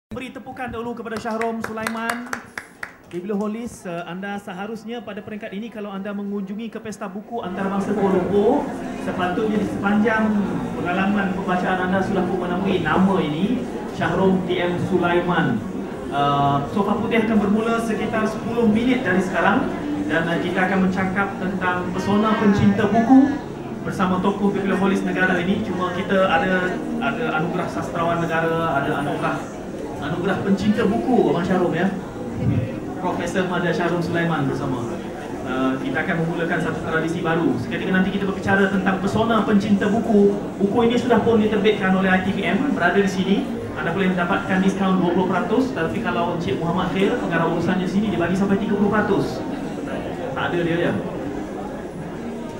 Beri tepukan dahulu kepada Syahrom Sulaiman. Biblioholis, anda seharusnya pada peringkat ini kalau anda mengunjungi ke Pesta Buku Antarabangsa Kuala Lumpur, sepatutnya di sepanjang pengalaman pembacaan anda sudah pun menemui nama ini, Syahrom TM Sulaiman. Sofa putih akan bermula sekitar 10 minit dari sekarang dan kita akan mencakap tentang pesona pencinta buku bersama tokoh biblioholis negara ini. Cuma kita ada anugerah sastrawan negara, ada anugerah pencinta buku Abang Syahrom ya. Profesor Madya Syahrom Sulaiman bersama. Kita akan memulakan satu tradisi baru. Seketika nanti kita berbicara tentang pesona pencinta buku. Buku ini sudah pun diterbitkan oleh ITPM, berada di sini. Anda boleh mendapatkan diskaun 20%, tapi kalau Encik Muhammad Khair, pengarah urusannya sini, dia bagi sampai 30%. Tak ada dia ya.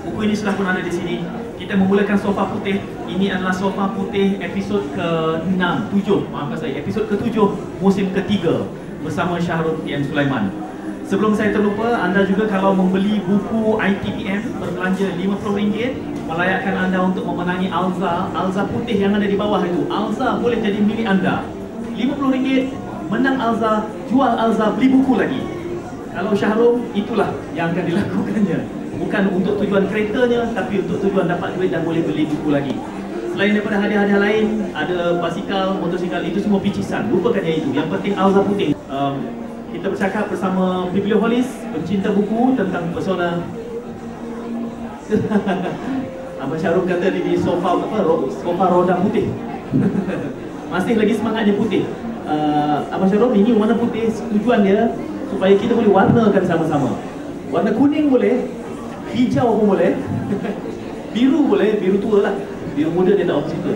Buku ini sudah pun ada di sini. Kita memulakan sofa putih. Ini adalah sofa putih episod ke-6, 7, maafkan saya, episod ke-7 musim ketiga bersama Syahrom TM Sulaiman. Sebelum saya terlupa, anda juga kalau membeli buku ITPM berbelanja RM50 melayakkan anda untuk memenangi Alza putih yang ada di bawah itu. Alza boleh jadi milik anda. RM50 menang Alza, jual Alza, beli buku lagi. Kalau Syahrom, itulah yang akan dilakukannya. Bukan untuk tujuan keretanya, tapi untuk tujuan dapat duit dan boleh beli buku lagi. Selain daripada hadiah-hadiah lain, ada basikal, motosikal, itu semua picisan. Lupakan yang itu. Yang penting Alza putih. Kita bercakap bersama biblioholis, pencinta buku tentang pesona. Abang Syahrom kata di sofa sofa roda putih. Masih lagi semangatnya putih. Abang Syahrom, ini warna putih, tujuan dia supaya kita boleh warnakan sama-sama. Warna kuning boleh, hijau pun boleh, biru boleh, biru tua lah, biru muda dia tak opsi tu.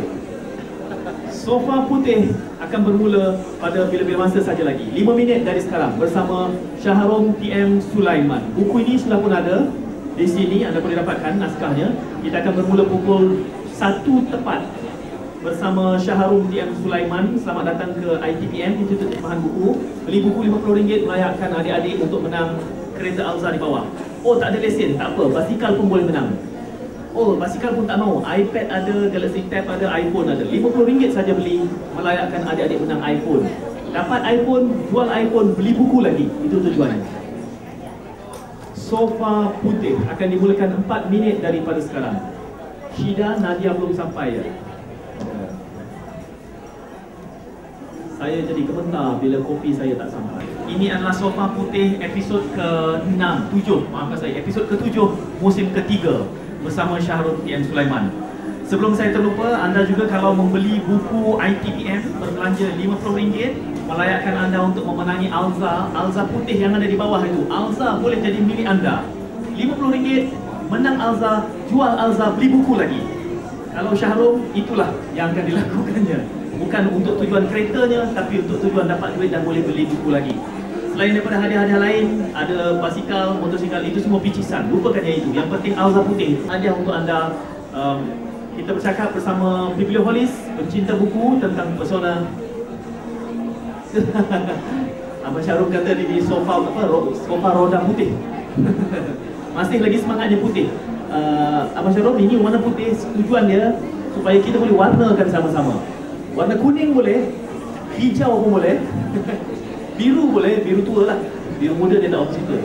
Sofa putih akan bermula pada bila-bila masa saja lagi, 5 minit dari sekarang bersama Syahrom TM Sulaiman. Buku ini sudah pun ada di sini, anda boleh dapatkan naskahnya. Kita akan bermula pukul 1 tepat bersama Syahrom TM Sulaiman. Selamat datang ke ITPM, Institut Terjemahan Buku. Beli buku RM50 melayakkan adik-adik untuk menang kereta Alza di bawah. Oh, tak ada lesen, tak apa, basikal pun boleh menang. Oh, basikal pun tak mau, iPad ada, Galaxy Tab ada, iPhone ada. RM50 saja beli, melayakkan adik-adik menang iPhone. Dapat iPhone, jual iPhone, beli buku lagi. Itu tujuannya. Sofa putih akan dimulakan 4 minit daripada sekarang. Syida, Nadia belum sampai ya. Saya jadi gemetar bila kopi saya tak sampai. Ini adalah sofa putih episod ke-6, 7, maafkan saya, episod ke-7 musim ketiga bersama Syahrom TM Sulaiman. Sebelum saya terlupa, anda juga kalau membeli buku ITPM berbelanja RM50 melayakkan anda untuk memenangi Alza putih yang ada di bawah itu. Alza boleh jadi milik anda. RM50 menang Alza, jual Alza, beli buku lagi. Kalau Syahrom, itulah yang akan dilakukannya. Bukan untuk tujuan keretanya, tapi untuk tujuan dapat duit dan boleh beli buku lagi. Selain daripada hadiah-hadiah lain, ada basikal, motosikal, itu semua picisan. Lupakan yang itu. Yang penting Alza putih. Hadiah untuk anda. Kita bercakap bersama biblioholis, pencinta buku tentang pesona. Abang Syahrom kata di sofa sofa roda putih. Masih lagi semangatnya putih. Abang Syahrom, ini warna putih, tujuan dia supaya kita boleh warnakan sama-sama. Warna kuning boleh, hijau pun boleh, biru boleh, biru tua lah, biru muda dia tak opsi tu.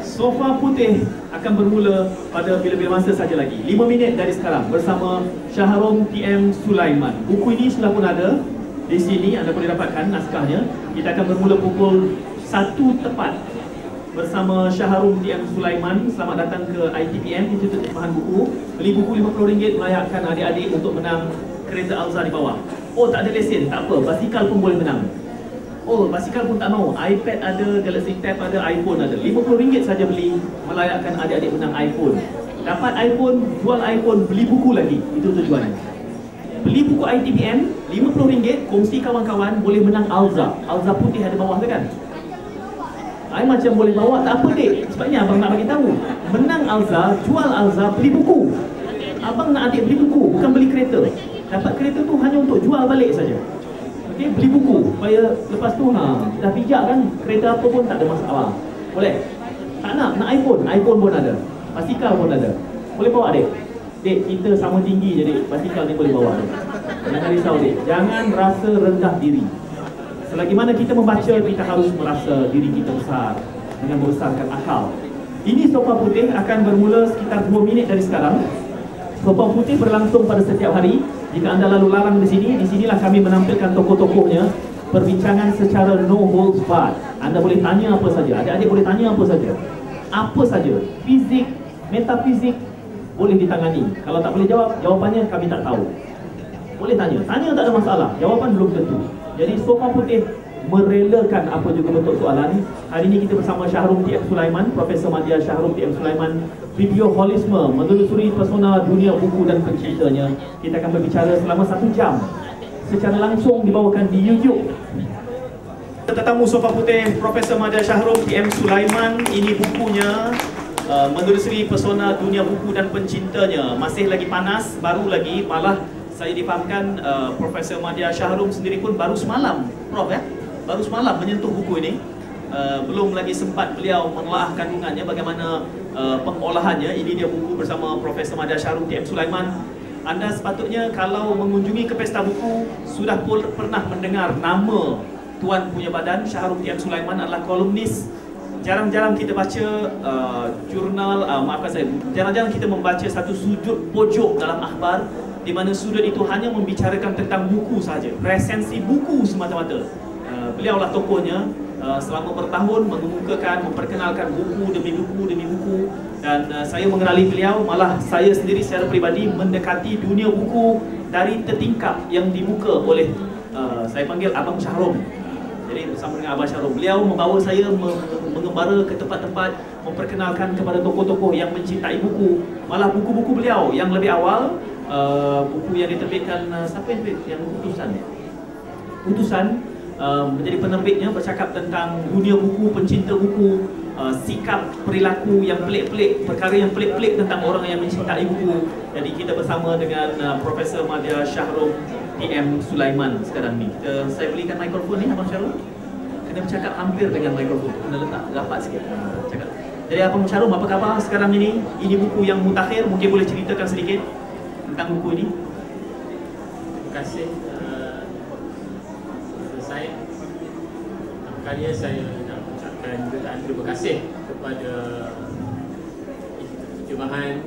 Sofa putih akan bermula pada bila-bila masa saja lagi, 5 minit dari sekarang bersama Syahrom TM Sulaiman. Buku ini sudah pun ada di sini, anda boleh dapatkan naskahnya. Kita akan bermula pukul 1 tepat bersama Syahrom TM Sulaiman. Selamat datang ke ITPM, Institut Terjemahan Buku. Beli buku RM50 melayakkan adik-adik untuk menang kereta Alza di bawah. Oh, tak ada lesen, tak apa, basikal pun boleh menang. Oh, basikal pun tak mau, iPad ada, Galaxy Tab ada, iPhone ada. RM50 saja beli, melayakkan adik-adik menang iPhone. Dapat iPhone, jual iPhone, beli buku lagi. Itu tujuannya. Beli buku ITPM, RM50, kongsi kawan-kawan, boleh menang Alza. Alza putih ada bawah tu kan? I macam boleh bawa, tak apa dek. Sebabnya abang nak bagi tahu. Menang Alza, jual Alza, beli buku. Abang nak adik beli buku, bukan beli kereta. Dapat kereta tu hanya untuk jual balik saja. Okey, beli buku supaya lepas tu dah pijak kan, kereta apa pun tak ada masalah. Boleh? Tak nak iPhone, iPhone pun ada. Basikal pun ada. Boleh bawa dek. Dek, kita sama tinggi je dek. Basikal ni boleh bawa dek. Jangan risau dek. Jangan rasa rendah diri. Selagi mana kita membaca, kita harus merasa diri kita besar dengan membesarkan akal. Ini Sofa Putih akan bermula sekitar 2 minit dari sekarang. Sofa Putih berlangsung pada setiap hari. Jika anda lalu lalang di sinilah kami menampilkan tokoh-tokohnya. Perbincangan secara no holds barred. Anda boleh tanya apa saja. Adik-adik boleh tanya apa saja. Apa saja. Fizik, metafizik boleh ditangani. Kalau tak boleh jawab, jawapannya kami tak tahu. Boleh tanya. Tanya tak ada masalah. Jawapan belum tentu. Jadi Sofa Putih merelakan apa juga bentuk soalan. Hari ini kita bersama Shahrum T.M. Sulaiman, Profesor Madya Shahrum T.M. Sulaiman, biblioholisme, menelusuri pesona dunia buku dan penciptanya. Kita akan berbicara selama 1 jam secara langsung dibawakan di YouTube. Tetamu Sofa Putih, Profesor Madya Shahrum T.M. Sulaiman. Ini bukunya, menelusuri pesona dunia buku dan pencintanya. Masih lagi panas, baru lagi. Malah saya difahamkan Profesor Madya Shahrum sendiri pun baru semalam, Prof ya? Baru semalam menyentuh buku ini. Belum lagi sempat beliau menelaah kandungannya, bagaimana pengolahannya. Ini dia buku bersama Profesor Madya Shahrum T.M. Sulaiman. Anda sepatutnya kalau mengunjungi ke pesta buku sudah pernah mendengar nama tuan punya badan. Shahrum T.M. Sulaiman adalah kolumnis. Jarang-jarang kita baca jurnal, maafkan saya, jarang-jarang kita membaca satu sudut pojok dalam akhbar di mana sudut itu hanya membicarakan tentang buku saja, resensi buku semata-mata. Beliaulah tokohnya. Selama bertahun mengemukakan, memperkenalkan buku demi buku, dan saya mengenali beliau. Malah saya sendiri secara peribadi mendekati dunia buku dari tertingkap yang dibuka oleh saya panggil Abang Shahrum. Jadi bersama dengan Abang Shahrum, beliau membawa saya mengembara ke tempat-tempat, memperkenalkan kepada tokoh-tokoh yang mencintai buku. Malah buku-buku beliau yang lebih awal, buku yang diterbitkan, siapa yang Utusan menjadi penerbitnya, bercakap tentang dunia buku, pencinta buku, sikap perilaku yang pelik-pelik, perkara yang pelik-pelik tentang orang yang mencintai buku. Jadi kita bersama dengan Profesor Madya Shahrum T.M. Sulaiman sekarang ni. Saya belikan mikrofon ni Abang Shahrum. Kena bercakap hampir dengan mikrofon, kena letak rapat sikit. Cakap. Jadi Abang Shahrum, apa khabar sekarang ini? Ini buku yang mutakhir, mungkin boleh ceritakan sedikit tentang buku ini. Terima kasih. Kali saya nak ucapkan jutaan terima kasih kepada Institut Terjemahan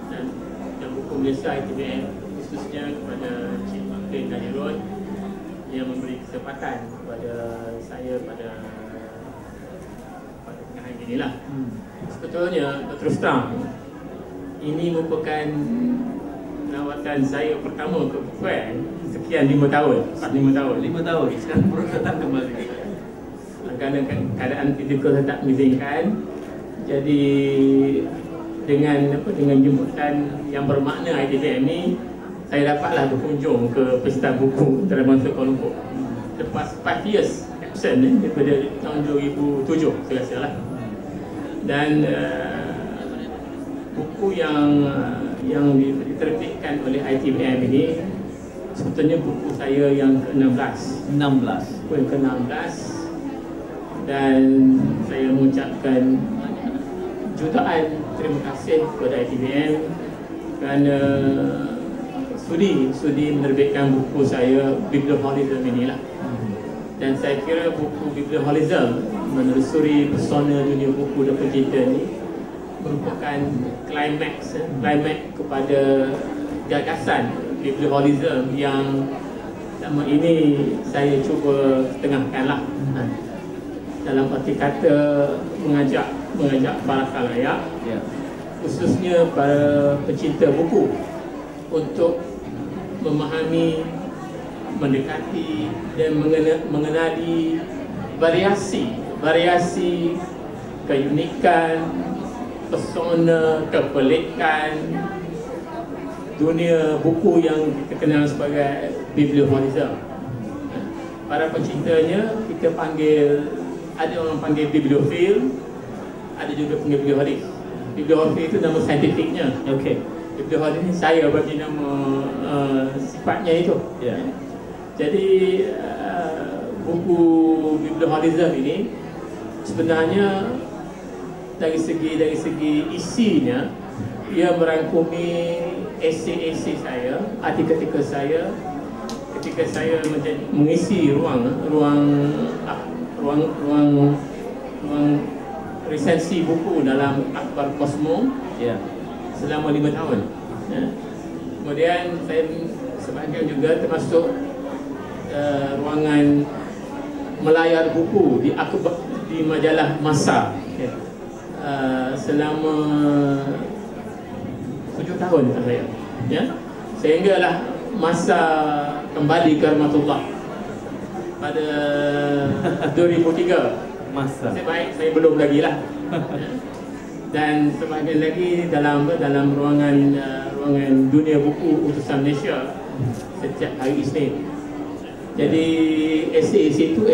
dan Buku Malaysia ITBM, khususnya kepada Cik Makin Daniel yang memberi kesempatan kepada saya pada tengah hari inilah. Sebetulnya terus terang, ini merupakan lawatan saya pertama ke Puan sekian 5 tahun, 5 tahun. 5 tahun, sekarang baru datang kembali. Kerana keadaan fizikal saya tak mengizinkan. Jadi dengan jemputan yang bermakna ITBM ni, saya dapatlah berkunjung ke Pesta Buku Antarabangsa Kuala Lumpur. Lepas 5 years absent daripada tahun 2007 saya rasa lah. Dan buku yang diterbitkan oleh ITBM ini sebetulnya buku saya yang ke-16. Buku yang ke-16. Dan saya mengucapkan jutaan terima kasih kepada ITBM kerana sudi menerbitkan buku saya, Biblioholism inilah. Dan saya kira buku Biblioholism, menelusuri pesona dunia buku dan pencinta ini, merupakan klimaks kepada gagasan biblioholism yang selama ini saya cuba tengahkanlah. Dalam arti kata mengajak para khalayak, khususnya para pencinta buku, untuk memahami, mendekati dan mengenali variasi keunikan, pesona, kepelikan dunia buku yang kita kenal sebagai biblioholism. Para pencintanya kita panggil, ada orang panggil bibliofil, ada juga panggil biblioholis. Biblioholis itu nama saintifiknya. Okey. Biblioholis ni saya bagi nama sifatnya itu. Jadi buku biblioholism ini sebenarnya dari segi isinya, ia merangkumi esei-esei saya, artikel-artikel saya, ketika saya mengisi ruang resensi buku dalam Akhbar Cosmo selama 5 tahun. Kemudian saya sebahagian juga termasuk ruangan melayar buku di majalah Masa selama 7 tahun saya. Sehinggalah Masa kembali ke Rahmatullah pada 2003. Masa. Saya belum lagi lah. Dan sebahagian lagi dalam ruangan dunia buku Utusan Malaysia setiap hari Isnin. Jadi SAC itu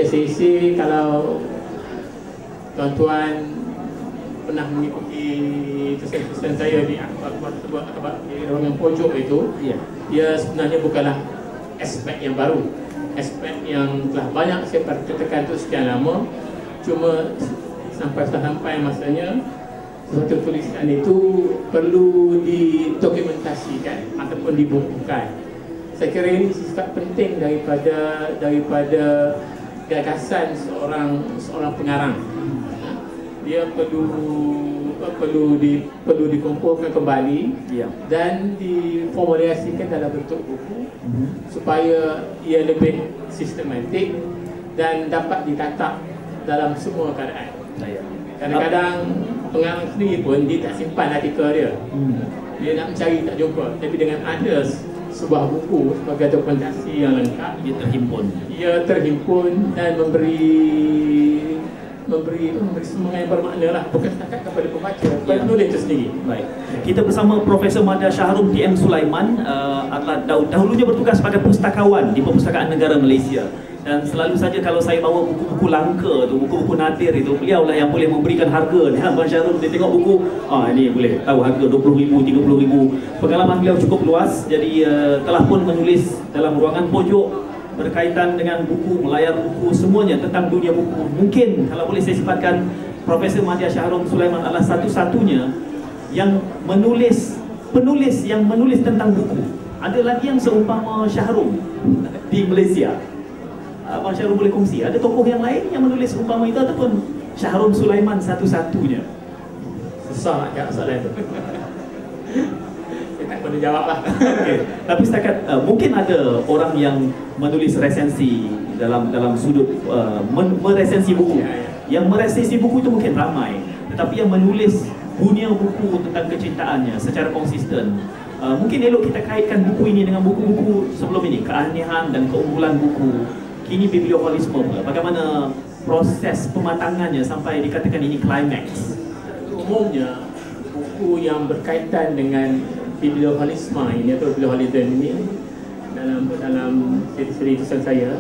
kalau tuan-tuan pernah mengikuti tulisan saya di akhbar di ruangan pojok itu, dia sebenarnya bukanlah aspek yang baru, aspek yang telah banyak saya katakan itu sekian lama. Cuma sampai masanya suatu tulisan itu perlu didokumentasikan ataupun dibukukan. Saya kira ini sifat penting daripada gagasan seorang pengarang. Dia perlu dikumpulkan kembali dan diformulasikan dalam bentuk buku supaya ia lebih sistematik dan dapat ditata dalam semua keadaan. Kadang-kadang pengarang sendiri pun dia tak simpan artikel dia. Dia nak mencari tak jumpa. Tapi dengan ada sebuah buku sebagai dokumentasi yang lengkap, ia terhimpun dan memberi semangat yang bermakna lah, bukan setakat kepada pembaca, kepada penulis itu sendiri. Baik. Kita bersama Profesor Madya Shahrom TM Sulaiman, adalah dahulunya bertugas sebagai pustakawan di Perpustakaan Negara Malaysia. Dan selalu saja kalau saya bawa buku-buku langka tu, buku-buku nadir itu, beliau lah yang boleh memberikan harga. Abang Shahrom, dia tengok buku, ini boleh tahu harga RM20,000, RM30,000. Pengalaman beliau cukup luas, jadi telah pun menulis dalam ruangan pojok berkaitan dengan buku, melayar buku, semuanya tentang dunia buku. Mungkin kalau boleh saya sifatkan, Profesor Madya Shahrom Sulaiman adalah satu-satunya yang penulis yang menulis tentang buku. Ada lagi yang seumpama Shahrom di Malaysia? Abang Shahrom boleh kongsi, ada tokoh yang lain yang menulis umpama itu ataupun Shahrom Sulaiman satu-satunya? Susah nak jawab soalan itu. Saya tak boleh jawab lah. Tapi setakat mungkin ada orang yang menulis resensi dalam sudut meresensi buku. Yang meresensi buku itu mungkin ramai, tetapi yang menulis dunia buku tentang kecintaannya secara konsisten. Mungkin elok kita kaitkan buku ini dengan buku-buku sebelum ini, keanehan dan keunggulan buku. Kini biblioholisme pula. Bagaimana proses pematangannya sampai dikatakan ini climax? Umumnya buku yang berkaitan dengan biblioholisme ini atau biblioholism ini dalam seri tulisan saya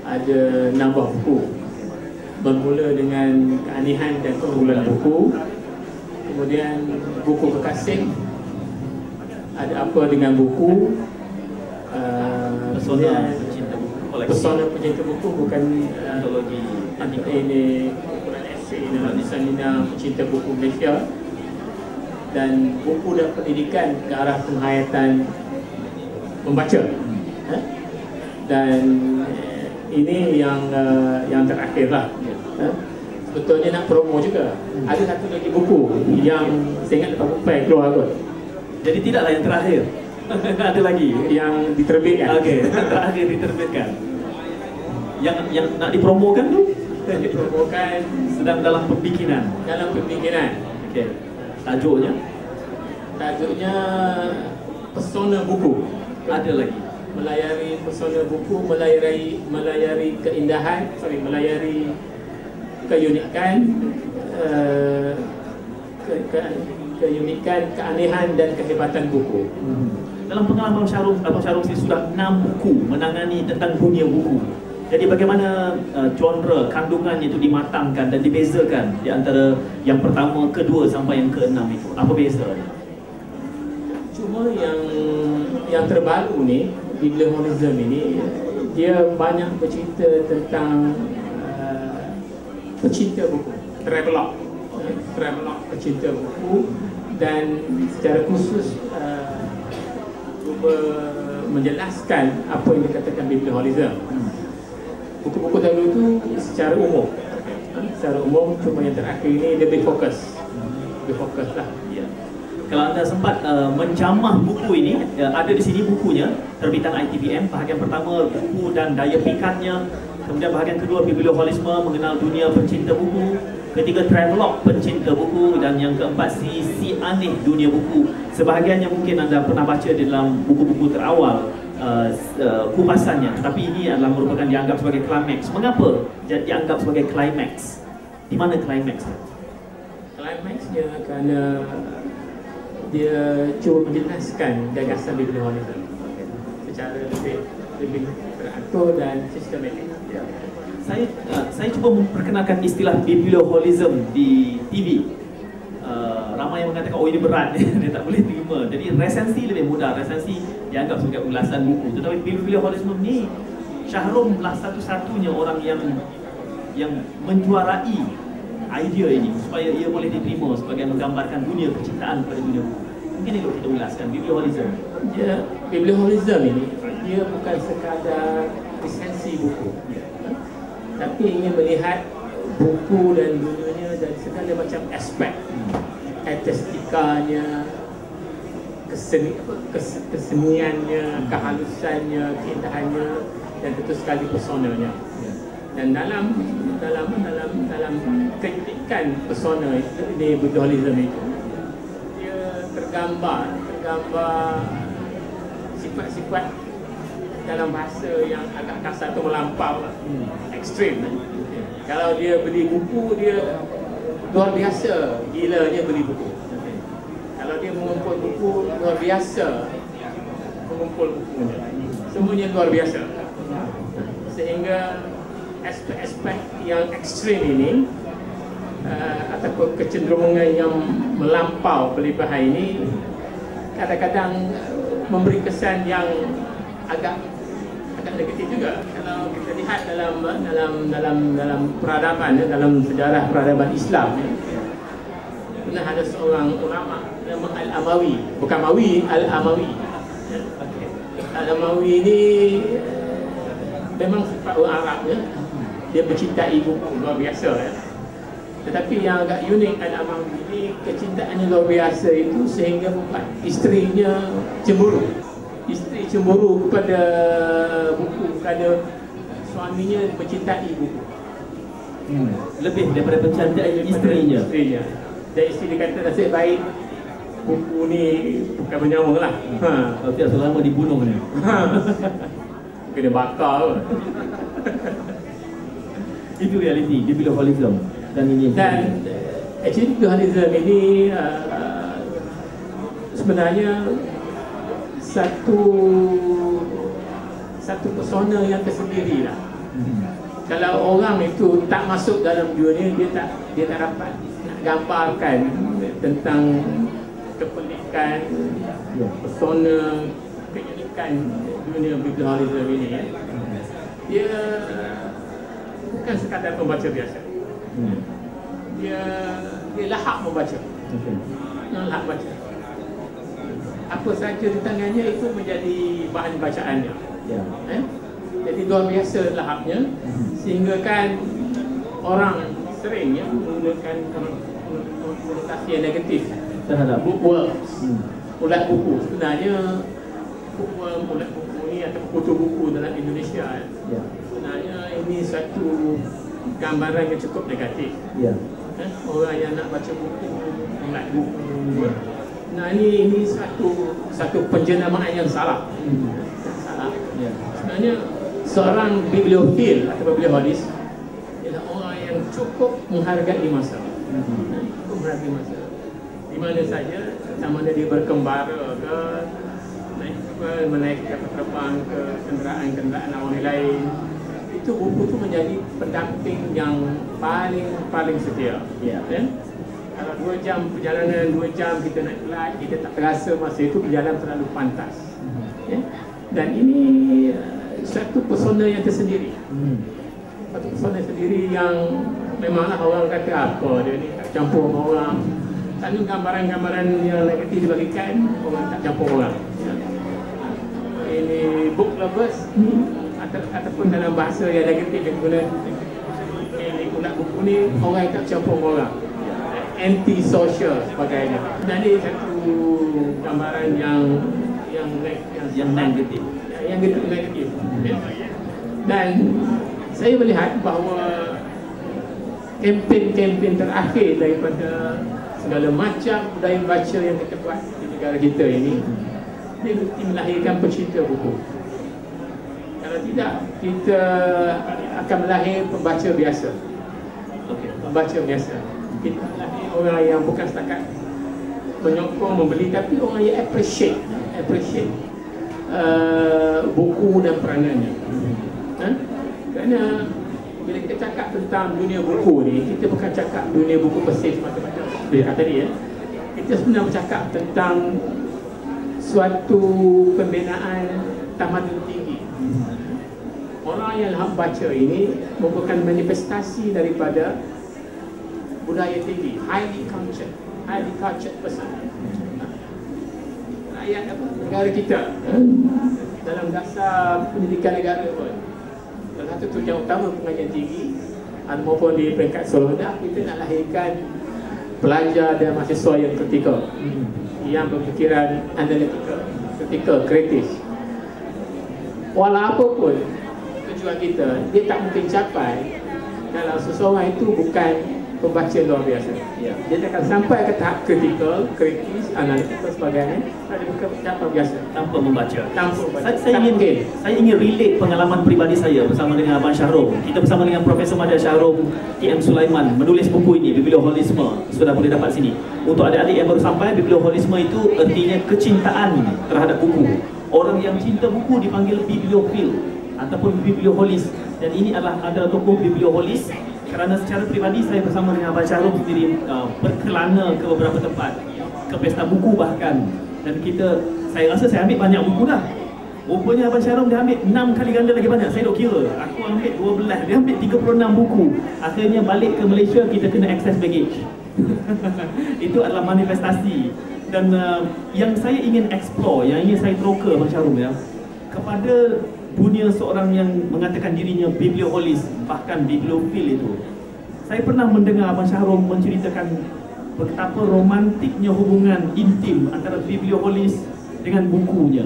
ada 6 buah buku. Bermula dengan keanehan dan keunggulan buku, kemudian buku kekasih, ada apa dengan buku, Pesona Pecinta Buku bukan antologi ini kumpulan esei dalam Nisanina Pecinta Buku Malaysia, dan buku dan pendidikan ke arah penghayatan membaca. Dan ini yang terakhir lah. Sebetulnya nak promo juga. Ada satu lagi buku yang saya ingat lepas buku keluar kot. Jadi tidaklah yang terakhir. Ada lagi yang diterbitkan. Okey, terakhir diterbitkan. Yang nak dipromokan tu? Dipromokan sedang dalam pembikinan. Okey. Tajuknya Pesona Buku. Ada lagi. Melayari pesona buku, melayari keindahan, melayari keunikan, keunikan, keanehan dan kehebatan buku. Dalam pengalaman Abang Shahrom sudah 6 buku menangani tentang dunia buku. Jadi bagaimana genre kandungannya itu dimatangkan dan dibezakan di antara yang pertama, kedua sampai yang ke-6 itu? Apa bezanya? Cuma yang terbaru ni, biblioholism ini, dia banyak bercerita tentang pecinta buku, travelogue pecinta buku, dan secara khusus menjelaskan apa yang dikatakan biblioholism. Buku-buku dahulu itu secara umum, cuma yang terakhir ini lebih fokus lah. Ya. Kalau anda sempat menjamah buku ini, ada di sini bukunya, terbitan ITBM, bahagian pertama buku dan daya pikatnya, kemudian bahagian kedua biblioholisme, mengenal dunia pencinta buku, ketiga travelog pencinta buku, dan yang keempat sisi aneh dunia buku. Sebahagiannya mungkin anda pernah baca di dalam buku-buku terawal kupasannya, tetapi ini adalah merupakan dianggap sebagai climax. Mengapa dianggap sebagai climax? Di mana climax? Climaxnya kerana dia cuba menjelaskan gagasan biblioholism secara lebih teratur dan sistematik. Ya. Saya cuba memperkenalkan istilah biblioholism di TV. Ramai yang mengatakan, oh ini berat, dia tak boleh terima. Jadi resensi lebih mudah, resensi dianggap sebagai ulasan buku. Tetapi biblioholism ni, Syahrom lah satu-satunya orang yang menjuarai idea ini supaya ia boleh diterima sebagai menggambarkan dunia kecintaan pada dunia buku. Mungkin itu kita ulaskan biblioholism. Biblioholism ini dia bukan sekadar resensi buku, tapi ingin melihat buku dan dunianya dari segala macam aspek, estetikanya, keseniannya, kehalusannya, keindahannya, dan tentu sekali pesonanya. Dan dalam keunikan pesona ini biblioholism itu, dia tergambar sifat-sifat dalam bahasa yang agak kasar atau melampau, ekstrim. Kalau dia beli buku, dia luar biasa gilanya beli buku. Kalau dia mengumpul buku, luar biasa mengumpul bukunya. Semuanya luar biasa. Sehingga aspek-aspek yang ekstrim ini ataupun kecenderungan yang melampau berlebihan ini kadang-kadang memberi kesan yang agak negatif juga. Kalau kita lihat dalam peradaban, dalam sejarah peradaban Islam, pernah ada seorang ulama nama Al-Amawi, bukan Mawi, Al-Amawi. Al-Amawi ini memang sifat orang Arabnya, dia mencintai buku luar biasa ya. Tetapi yang agak unik Al-Amawi ini, kecintaannya luar biasa itu sehingga membuat isterinya cemburu. Isteri cemburu kepada buku kerana suaminya mencintai buku. Lebih daripada pencintaan isterinya. Dan isteri dia kata, nasib baik buku ni bukan bernyawa lah. Kalau tidak selama dibunuh ni. Kena bakar. Itu realiti biblioholism. Dan actually biblioholism ini sebenarnya satu persona yang tersendiri lah. Kalau orang itu tak masuk dalam dunia, dia tak dapat nak gambarkan tentang kepelikan, persona, keunikan dunia biblioholism ini. Dia bukan sekadar pembaca biasa. Dia lahap membaca. Lahap baca. Apa saja di tangannya itu menjadi bahan bacaannya. Jadi luar biasa lahapnya, sehingga kan orang sering menggunakan konotasi yang negatif terhadap bookworms, ulat buku. Sebenarnya bookworm, ulat buku ni atau kutu buku dalam Indonesia, sebenarnya ini satu gambaran yang cukup negatif. Orang yang nak baca buku, ulat buku. Nah, ini satu penjenamaan yang salah. Sebenarnya seorang bibliofil atau biblioholis ialah orang yang cukup menghargai masa. Menghargai masa. Di mana saja, sama ada dia berkembara ke, menaik kapal terbang ke kenderaan awam lain, itu buku itu menjadi pendamping yang paling setia. Kalau 2 jam perjalanan, 2 jam kita nak flight, kita tak terasa masa itu berjalan terlalu pantas. Dan ini satu persona yang tersendiri. Satu persona sendiri yang memanglah orang kata apa dia ni, tak campur sama orang. Selalu gambaran-gambaran yang negatif dibagikan, orang tak campur orang. ini book lovers ataupun dalam bahasa yang negatif yang guna guna buku ni, orang yang tak campur orang, anti social sebagainya. Jadi satu gambaran yang negatif. Yang negatif. Dan saya melihat bahawa kempen-kempen terakhir daripada segala macam budaya baca yang kita buat di negara kita ini, dia mesti melahirkan pecinta buku. Kalau tidak, kita akan melahir pembaca biasa. Pembaca biasa. Kita melahir orang yang bukan setakat menyokong, membeli, tapi orang yang appreciate buku dan peranannya. Kerana bila kita cakap tentang dunia buku ni, kita bukan cakap dunia buku bersih semata-mata. Dia kata tadi ya, kita sebenarnya bercakap tentang suatu pembinaan tamadun tinggi. Orang yang baca ini merupakan manifestasi daripada budaya tinggi, highly cultured person. Rakyat negara kita dalam dasar pendidikan negara pun, salah satu tujuan utama pengajian tinggi maupun di peringkat sekolah rendah, kita nak lahirkan pelajar dan mahasiswa yang kritikal, yang berfikiran kritikal, kritis. Walaupun tujuan kita, dia tak mungkin capai kalau seseorang itu bukan pembaca luar biasa. Dia akan sampai ke tahap kritikal, kritis, analitikal sebagainya, tapi bukan tahap biasa Tanpa membaca. Saya ingin relate pengalaman peribadi saya bersama dengan Abang Syahrom. Kita bersama dengan Profesor Madya Syahrom TM Sulaiman menulis buku ini, Biblioholisme. Sudah boleh dapat sini. Untuk adik-adik yang baru sampai, Biblioholisme itu artinya kecintaan terhadap buku. Orang yang cinta buku dipanggil bibliofil ataupun biblioholis. Dan ini adalah tokoh biblioholis. Kerana secara peribadi saya bersama dengan Abang Syahrom sendiri berkelana ke beberapa tempat, ke pesta buku bahkan. Dan saya rasa saya ambil banyak buku dah. Rupanya Abang Syahrom dia ambil 6 kali ganda lagi banyak. Saya dok kira, aku ambil 12, dia ambil 36 buku. Akhirnya balik ke Malaysia, kita kena access baggage. Itu adalah manifestasi. Dan yang saya ingin explore, yang ingin saya teroka Abang Syahrom ya, kepada dunia seorang yang mengatakan dirinya biblioholis, bahkan bibliofil itu. Saya pernah mendengar Abang Syahrom menceritakan betapa romantiknya hubungan intim antara biblioholis dengan bukunya.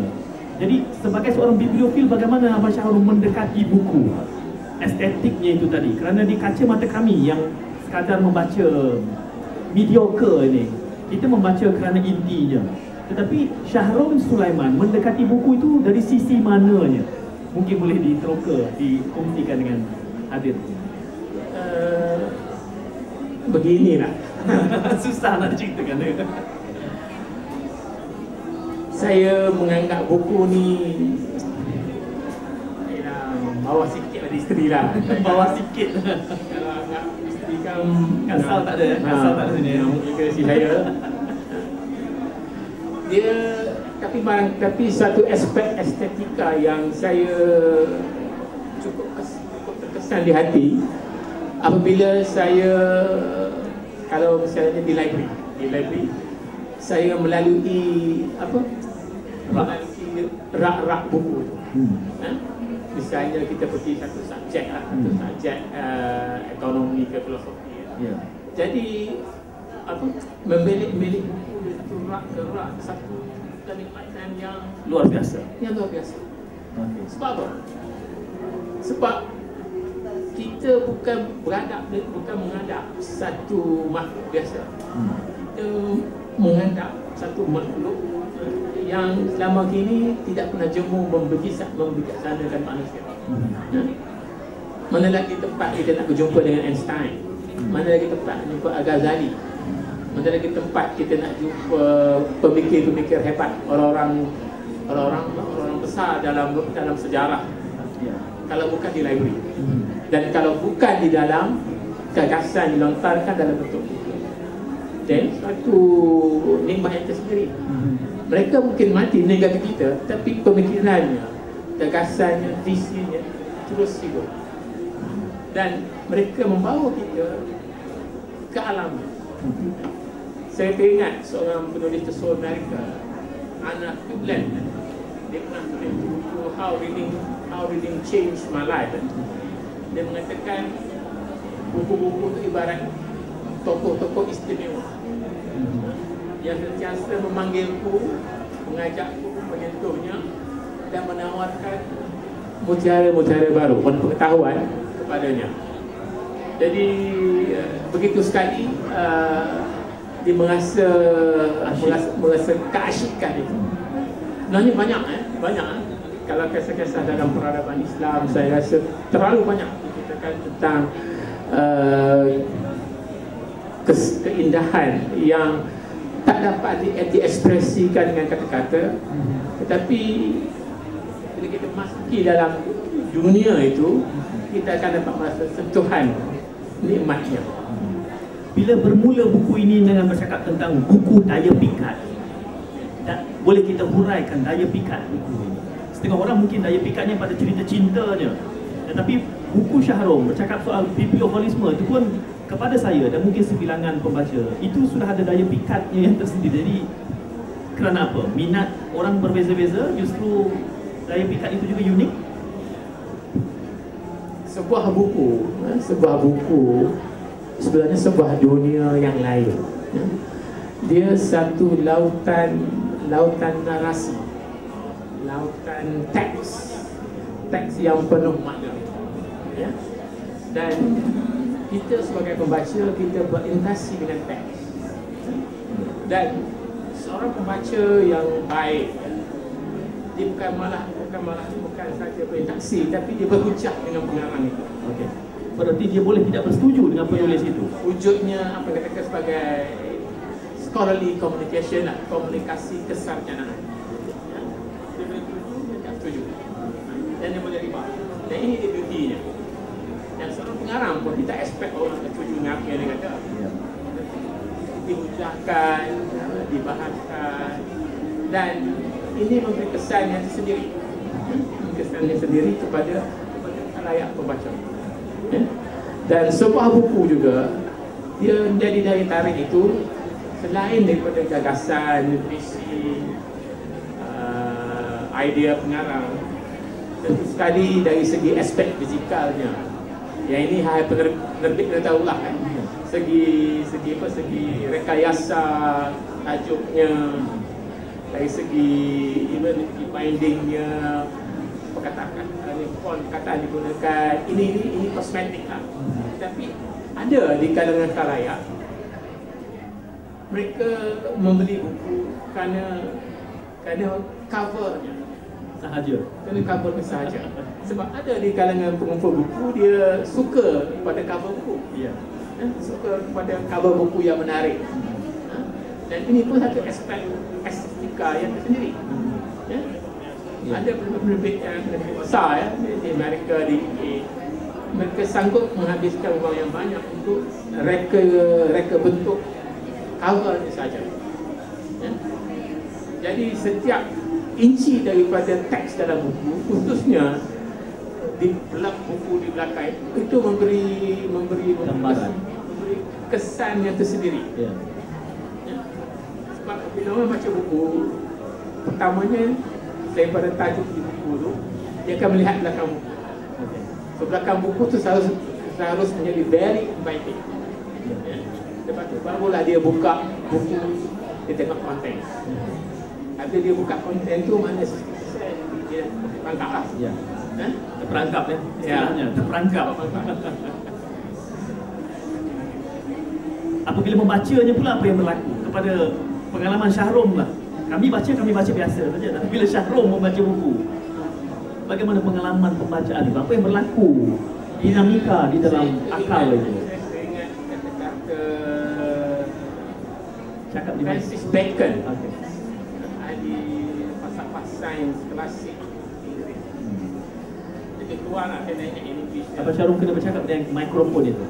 Jadi sebagai seorang bibliofil, bagaimana Abang Syahrom mendekati buku? Estetiknya itu tadi. Kerana di kaca mata kami yang sekadar membaca mediocre ini, kita membaca kerana intinya. Tetapi Syahrom Sulaiman mendekati buku itu dari sisi mananya? Mungkin boleh dikongsikan dengan hadir. Beginilah. Susah nak ceritakan. Saya menganggap buku ni bawah sikit lah isteri lah. Bawah sikit. Kalau anggap isteri kan Kasal tak ada. Kasal tak ada sini. Mungkin si saya. Dia tapi satu aspek estetika yang saya cukup terkesan di hati apabila saya, kalau misalnya di library saya melalui rak buku. Misalnya kita pergi satu subjek ekonomi ke filosofi. Jadi membelik-belik buku dari satu rak ke rak, satu kenikmatan yang luar biasa. Sebab apa? Sebab kita bukan menghadap satu makhluk biasa. Kita menghadap satu makhluk yang selama kini tidak pernah jemu membijaksanakan manusia. Mana lagi tempat kita nak berjumpa dengan Einstein? Mana lagi tempat nak jumpa Al-Ghazali? Mana lagi tempat kita nak jumpa pemikir-pemikir hebat, orang-orang besar dalam sejarah, kalau bukan di library, dan kalau bukan di dalam gagasan dilontarkan dalam bentuk buku. Dan suatu nikmat yang tersendiri. Mereka mungkin mati meninggalkan kita, tapi pemikirannya, gagasannya, visinya terus hidup. Dan mereka membawa kita ke alamnya. Saya teringat seorang penulis tersohor Amerika, Anna Copeland. dia pernah tulis buku How Reading Changed My Life. Dia mengatakan buku-buku itu ibarat tokoh-tokoh istimewa yang sentiasa memanggilku, mengajakku, menyentuhnya dan menawarkan mutiara-mutiara baru, pengetahuan kepadanya. Jadi begitu sekali dia merasa keasyikan itu. Sebenarnya banyak. Kalau kisah-kisah dalam peradaban Islam, saya rasa terlalu banyak diceritakan tentang keindahan yang tak dapat diekspresikan dengan kata-kata, tetapi bila kita masuki dalam dunia itu, kita akan dapat merasa sentuhan nikmatnya. Bila bermula buku ini dengan bercakap tentang buku daya pikat, boleh kita huraikan daya pikat buku ini? Setengah orang mungkin daya pikatnya pada cerita cintanya, tetapi buku Syahrom bercakap soal biblioholisme itu pun kepada saya dan mungkin sebilangan pembaca itu sudah ada daya pikatnya yang tersendiri. Jadi kerana apa? Minat orang berbeza-beza, justru daya pikat itu juga unik. Sebuah buku sebenarnya sebuah dunia yang lain. Dia satu lautan narasi, lautan teks yang penuh makna. Ya? Dan kita sebagai pembaca, kita berinteraksi dengan teks. Dan seorang pembaca yang baik, dia bukan saja berinteraksi, tapi dia berhujah dengan pengarang itu. Okey. Berarti dia boleh tidak bersetuju dengan penulis itu. Wujudnya apa yang dikatakan sebagai scholarly communication, komunikasi kesarjanaan. Dia boleh setuju, dia tak setuju. Dan dia boleh riba. Dan ini dia beauty-nya. Yang seorang pengarang pun kita expect orang setuju dengan apa yang dia kata. Dihujahkan, dibahaskan, dan ini memberi kesan yang tersendiri. Kesan yang sendiri kepada khalayak pembaca. Dan sebuah buku juga, dia menjadi daya tarik itu selain daripada gagasan, visi, idea pengarang, tentu sekali dari segi aspek fizikalnya. Yang ini hal penerbit dah tahulah kan. Segi rekayasa tajuknya, dari segi even bindingnya, perkataan digunakan, ini kosmetik lah. Tapi ada di kalangan khalayak mereka membeli buku kerana covernya sahaja. Kerana covernya sahaja. Sebab ada di kalangan pengumpul buku, dia suka pada cover buku. Ya. Suka kepada cover buku yang menarik. Dan ini pun satu aspek estetika yang tersendiri. Ada penerbit yang lebih besar di Amerika, di UK, mereka sanggup menghabiskan wang yang banyak untuk reka bentuk cover saja. Jadi setiap inci daripada teks dalam buku, khususnya di belakang buku di belakang, itu memberi gambaran, memberi kesan yang tersendiri. Sebab bila orang baca buku, pertamanya daripada tajuk di buku tu, dia akan melihat belakang buku. So, belakang buku tu harus menjadi very inviting. Lepas tu barulah dia buka buku, dia tengok konten. Habis dia buka konten tu, mana dia terperangkap lah. Ya. Terperangkap ya. Istilahnya terperangkap. Apabila membacanya pula, apa yang berlaku kepada pengalaman Syahrom lah. Kami baca biasa saja. Tapi bila Syahrom membaca buku, bagaimana pengalaman pembacaan itu? Apa yang berlaku? Dinamika di dalam akal itu. Saya ingat kata-kata Cakap di Francis Bacon. Okay. Ahli falsafah sains klasik Inggeris. Dia keluar lah, saya ingat English. Apa Syahrom kena bercakap dengan mikrofon itu?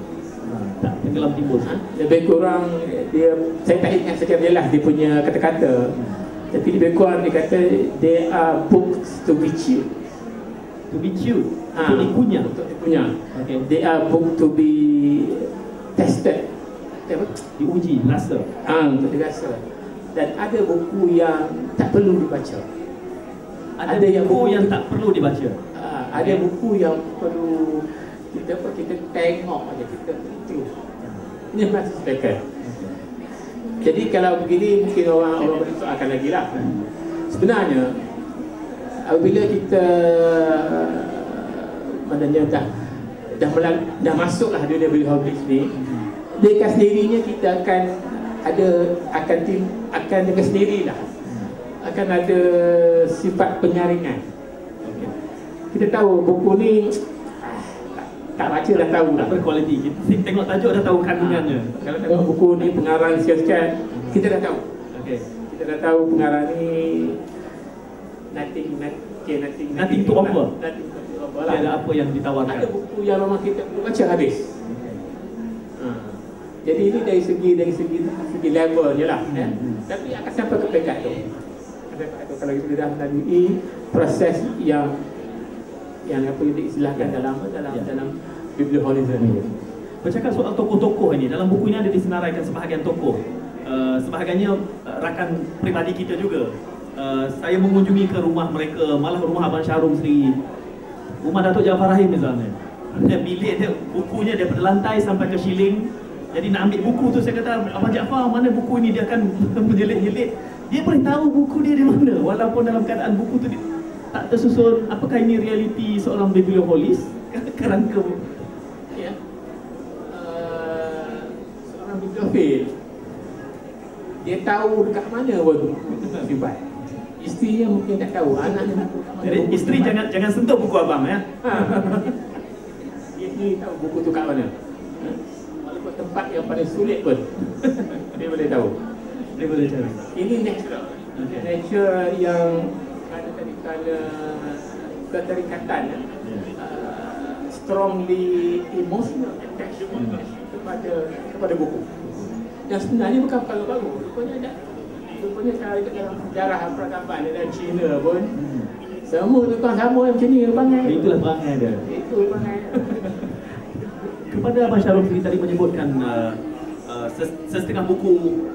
Tak tenggelam timbul. Lebih kurang dia, saya tak ingat secara jelas dia punya kata-kata. Tapi lebih kurang dia kata they are books to be chewed. To be chewed. Untuk dikunyah. Untuk dikunyah. Okay. They are book to be tested. Diuji, rasa. Untuk dirasa. Dan ada buku yang tak perlu dibaca. Ada yang buku yang tak perlu dibaca. Ada buku yang perlu kita tengok aja, kita itu. Ini masih speaker. Jadi kalau begini mungkin orang bersoalkan lagi lah. Sebenarnya apabila kita maknanya dah masuklah dunia bilik hobis ni, dengan sendirinya kita akan dengan sendirilah akan ada sifat penyaringan. Kita tahu buku ni tak baca dah tahu dah Berkualiti. Kita tengok tajuk dah tahu kandungannya. Kalau tengok buku ni pengarang sekian, kita dah tahu. Okey. Kita dah tahu pengarang ni nothing to offer. Nothing to offer Ada lah. apa yang ditawarkan. Ada buku yang memang kita perlu baca habis. Jadi ini dari segi level je lah. Tapi akan sampai ke peringkat tu. Kalau kita dah melalui proses yang apa yang diistilahkan dalam biblioholism ini. Bercakap soal tokoh-tokoh ini, dalam buku ini ada disenaraikan sebahagian tokoh. Sebahagiannya rakan peribadi kita juga. Saya mengunjungi ke rumah mereka, malah rumah Abang Syahrum sendiri. Rumah Datuk Jaafar Rahim misalnya. Bilik dia, bukunya daripada lantai sampai ke shilling. Jadi nak ambil buku tu, saya kata, Abang Jaafar, mana buku ini? Dia akan menjelit-jelit. Dia boleh tahu buku dia di mana, walaupun dalam keadaan buku tu tak tersusun. Apakah ini realiti seorang biblioholis? Kerangka Ya. Seorang bibliofil, dia tahu dekat mana buku simpan. Isterinya mungkin tak tahu, anaknya dekat mana. Jadi isteri jangan sentuh buku abang ya. Dia sendiri tahu buku tu kat mana. Walaupun tempat yang paling sulit pun dia boleh tahu. Dia boleh cari. Ini natural. Natural yang ada tadi keterikatan, strongly emotional attachment kepada buku. Dan sebenarnya bukan perkara baru. Rupanya kalau ikut dalam sejarah peradaban dan Cina pun, semua tukang sama yang macam ni perangai. Itulah perangai dia. Itu perangai. Kepada Abang Syahrum sendiri tadi menyebutkan setengah buku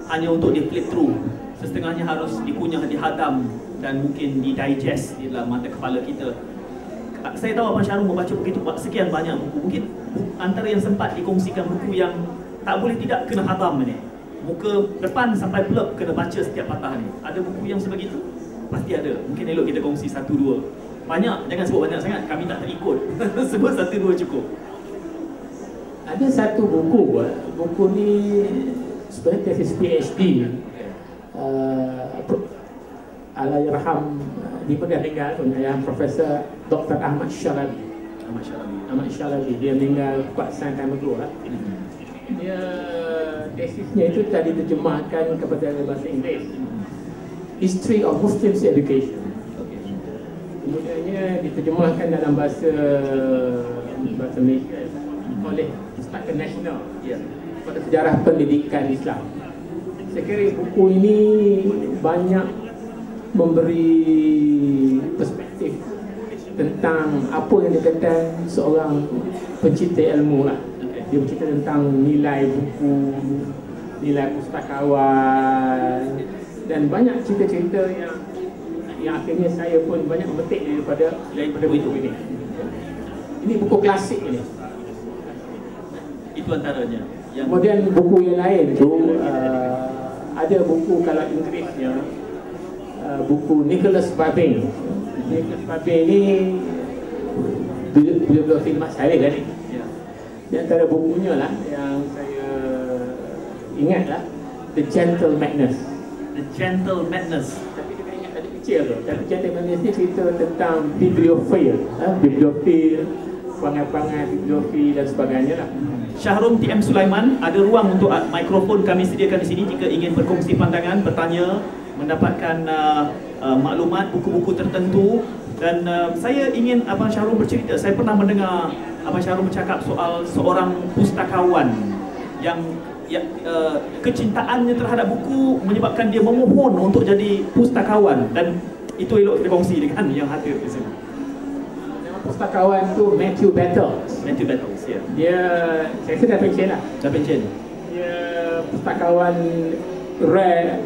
hanya untuk di flip through, setengahnya harus dikunyah, dihadam dan mungkin di-digest di dalam mata kepala kita. Saya tahu Abang Syahrum membaca begitu sekian banyak buku. Mungkin antara yang sempat dikongsikan buku yang tak boleh tidak kena hadam ni. Muka depan sampai blurb kena baca setiap patah ni. Ada buku yang sebegitu? Pasti ada. Mungkin elok kita kongsi satu dua. Banyak, jangan sebut banyak sangat, kami tak terikut. Sebut satu dua cukup. Ada satu buku ni sebenarnya tesis PhD. Allahyarham, dia pernah meninggal pun, yang Profesor Dr. Ahmad Shalabi. Ahmad Shalabi, dia meninggal quite some time ago lah. Dia tesisnya itu tadi diterjemahkan kepada bahasa Inggeris. History of Muslims Education. Kemudiannya diterjemahkan dalam bahasa Malaysia oleh Pustaka Nasional pada sejarah pendidikan Islam. Saya kira buku ini banyak memberi perspektif tentang apa yang dikatakan seorang pencipta ilmu lah. Dia bercerita tentang nilai buku, nilai pustakawan dan banyak cerita-cerita yang akhirnya saya pun banyak memetik daripada buku ini. Ini buku klasik ini. Itu antaranya. Kemudian buku yang lain tu ada buku kalau Inggerisnya buku Nicholas Babin. Nicholas Babin ni beliau film Mat Salleh tadi. Di antara bukunya lah yang saya ingat lah, The Gentle Madness. The Gentle Madness. Tapi dia ingat tadi kecil tu. Tapi Gentle Madness ni cerita tentang bibliofil, perangai-perangai bibliofil dan sebagainya lah. Syahrum TM Sulaiman, ada ruang untuk mikrofon kami sediakan di sini jika ingin berkongsi pandangan, bertanya, mendapatkan maklumat buku-buku tertentu. Dan saya ingin Abang Syahrum bercerita. Saya pernah mendengar Abang Syahrum bercakap soal seorang pustakawan yang kecintaannya terhadap buku menyebabkan dia memohon untuk jadi pustakawan, dan itu elok kita kongsi dengan yang hadir di sini. Nama pustakawan tu Matthew Battles. Matthew Battles, ya. Dia, saya dah pencen lah. Dah pencen. Dia pustakawan Rare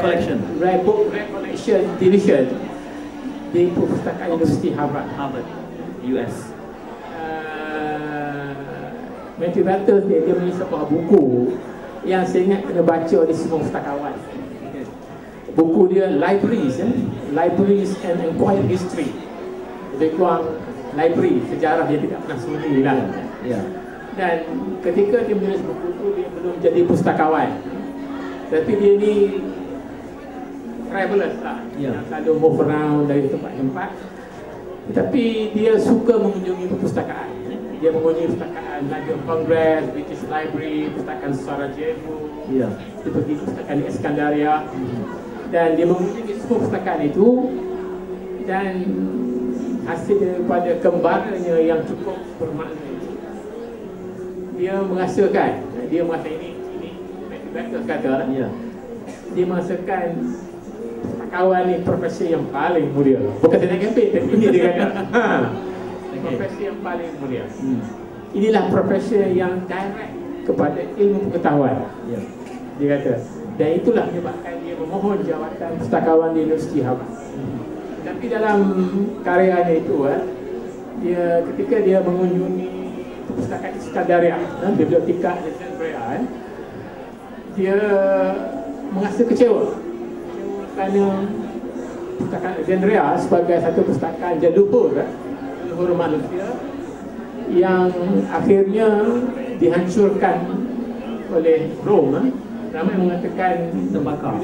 Collection Rare Book Rare Collection Division di Perpustakaan Universiti Harvard. Harvard, US. Matthew Bartels dia menulis sebuah buku yang saya ingat kena baca oleh semua pustakawan. Buku dia Libraries and Acquired History. Lebih kurang library, sejarah yang tidak pernah sunyi lah. Ya. Dan ketika dia menulis buku itu, dia belum jadi pustakawan. Tapi dia ni travelers lah, yang selalu move around dari tempat ke tempat. Tetapi dia suka mengunjungi perpustakaan. Dia mengunjungi perpustakaan London Congress, British Library, perpustakaan Sarajevo. Dia pergi perpustakaan Iskandaria. Dan dia mengunjungi semua perpustakaan itu. Dan hasil daripada kembaranya yang cukup bermakna, dia merasakan ini Matthew Bartels kata, dia merasakan pustakawan ni profesi yang paling mulia. Bukan saya nak kempen, tapi ini dia kata profesi yang paling mulia. Inilah profesi yang direct kepada ilmu pengetahuan. Dia kata, dan itulah menyebabkan dia memohon jawatan pustakawan di Universiti Harvard. Tapi dalam karyanya itu, dia ketika dia mengunjungi perpustakaan Iskandaria, Biblioteka Alexandria, dia merasa kecewa kerana perpustakaan Alexandria sebagai satu perpustakaan leluhur manusia yang akhirnya dihancurkan oleh Rom. Ramai mengatakan terbakar.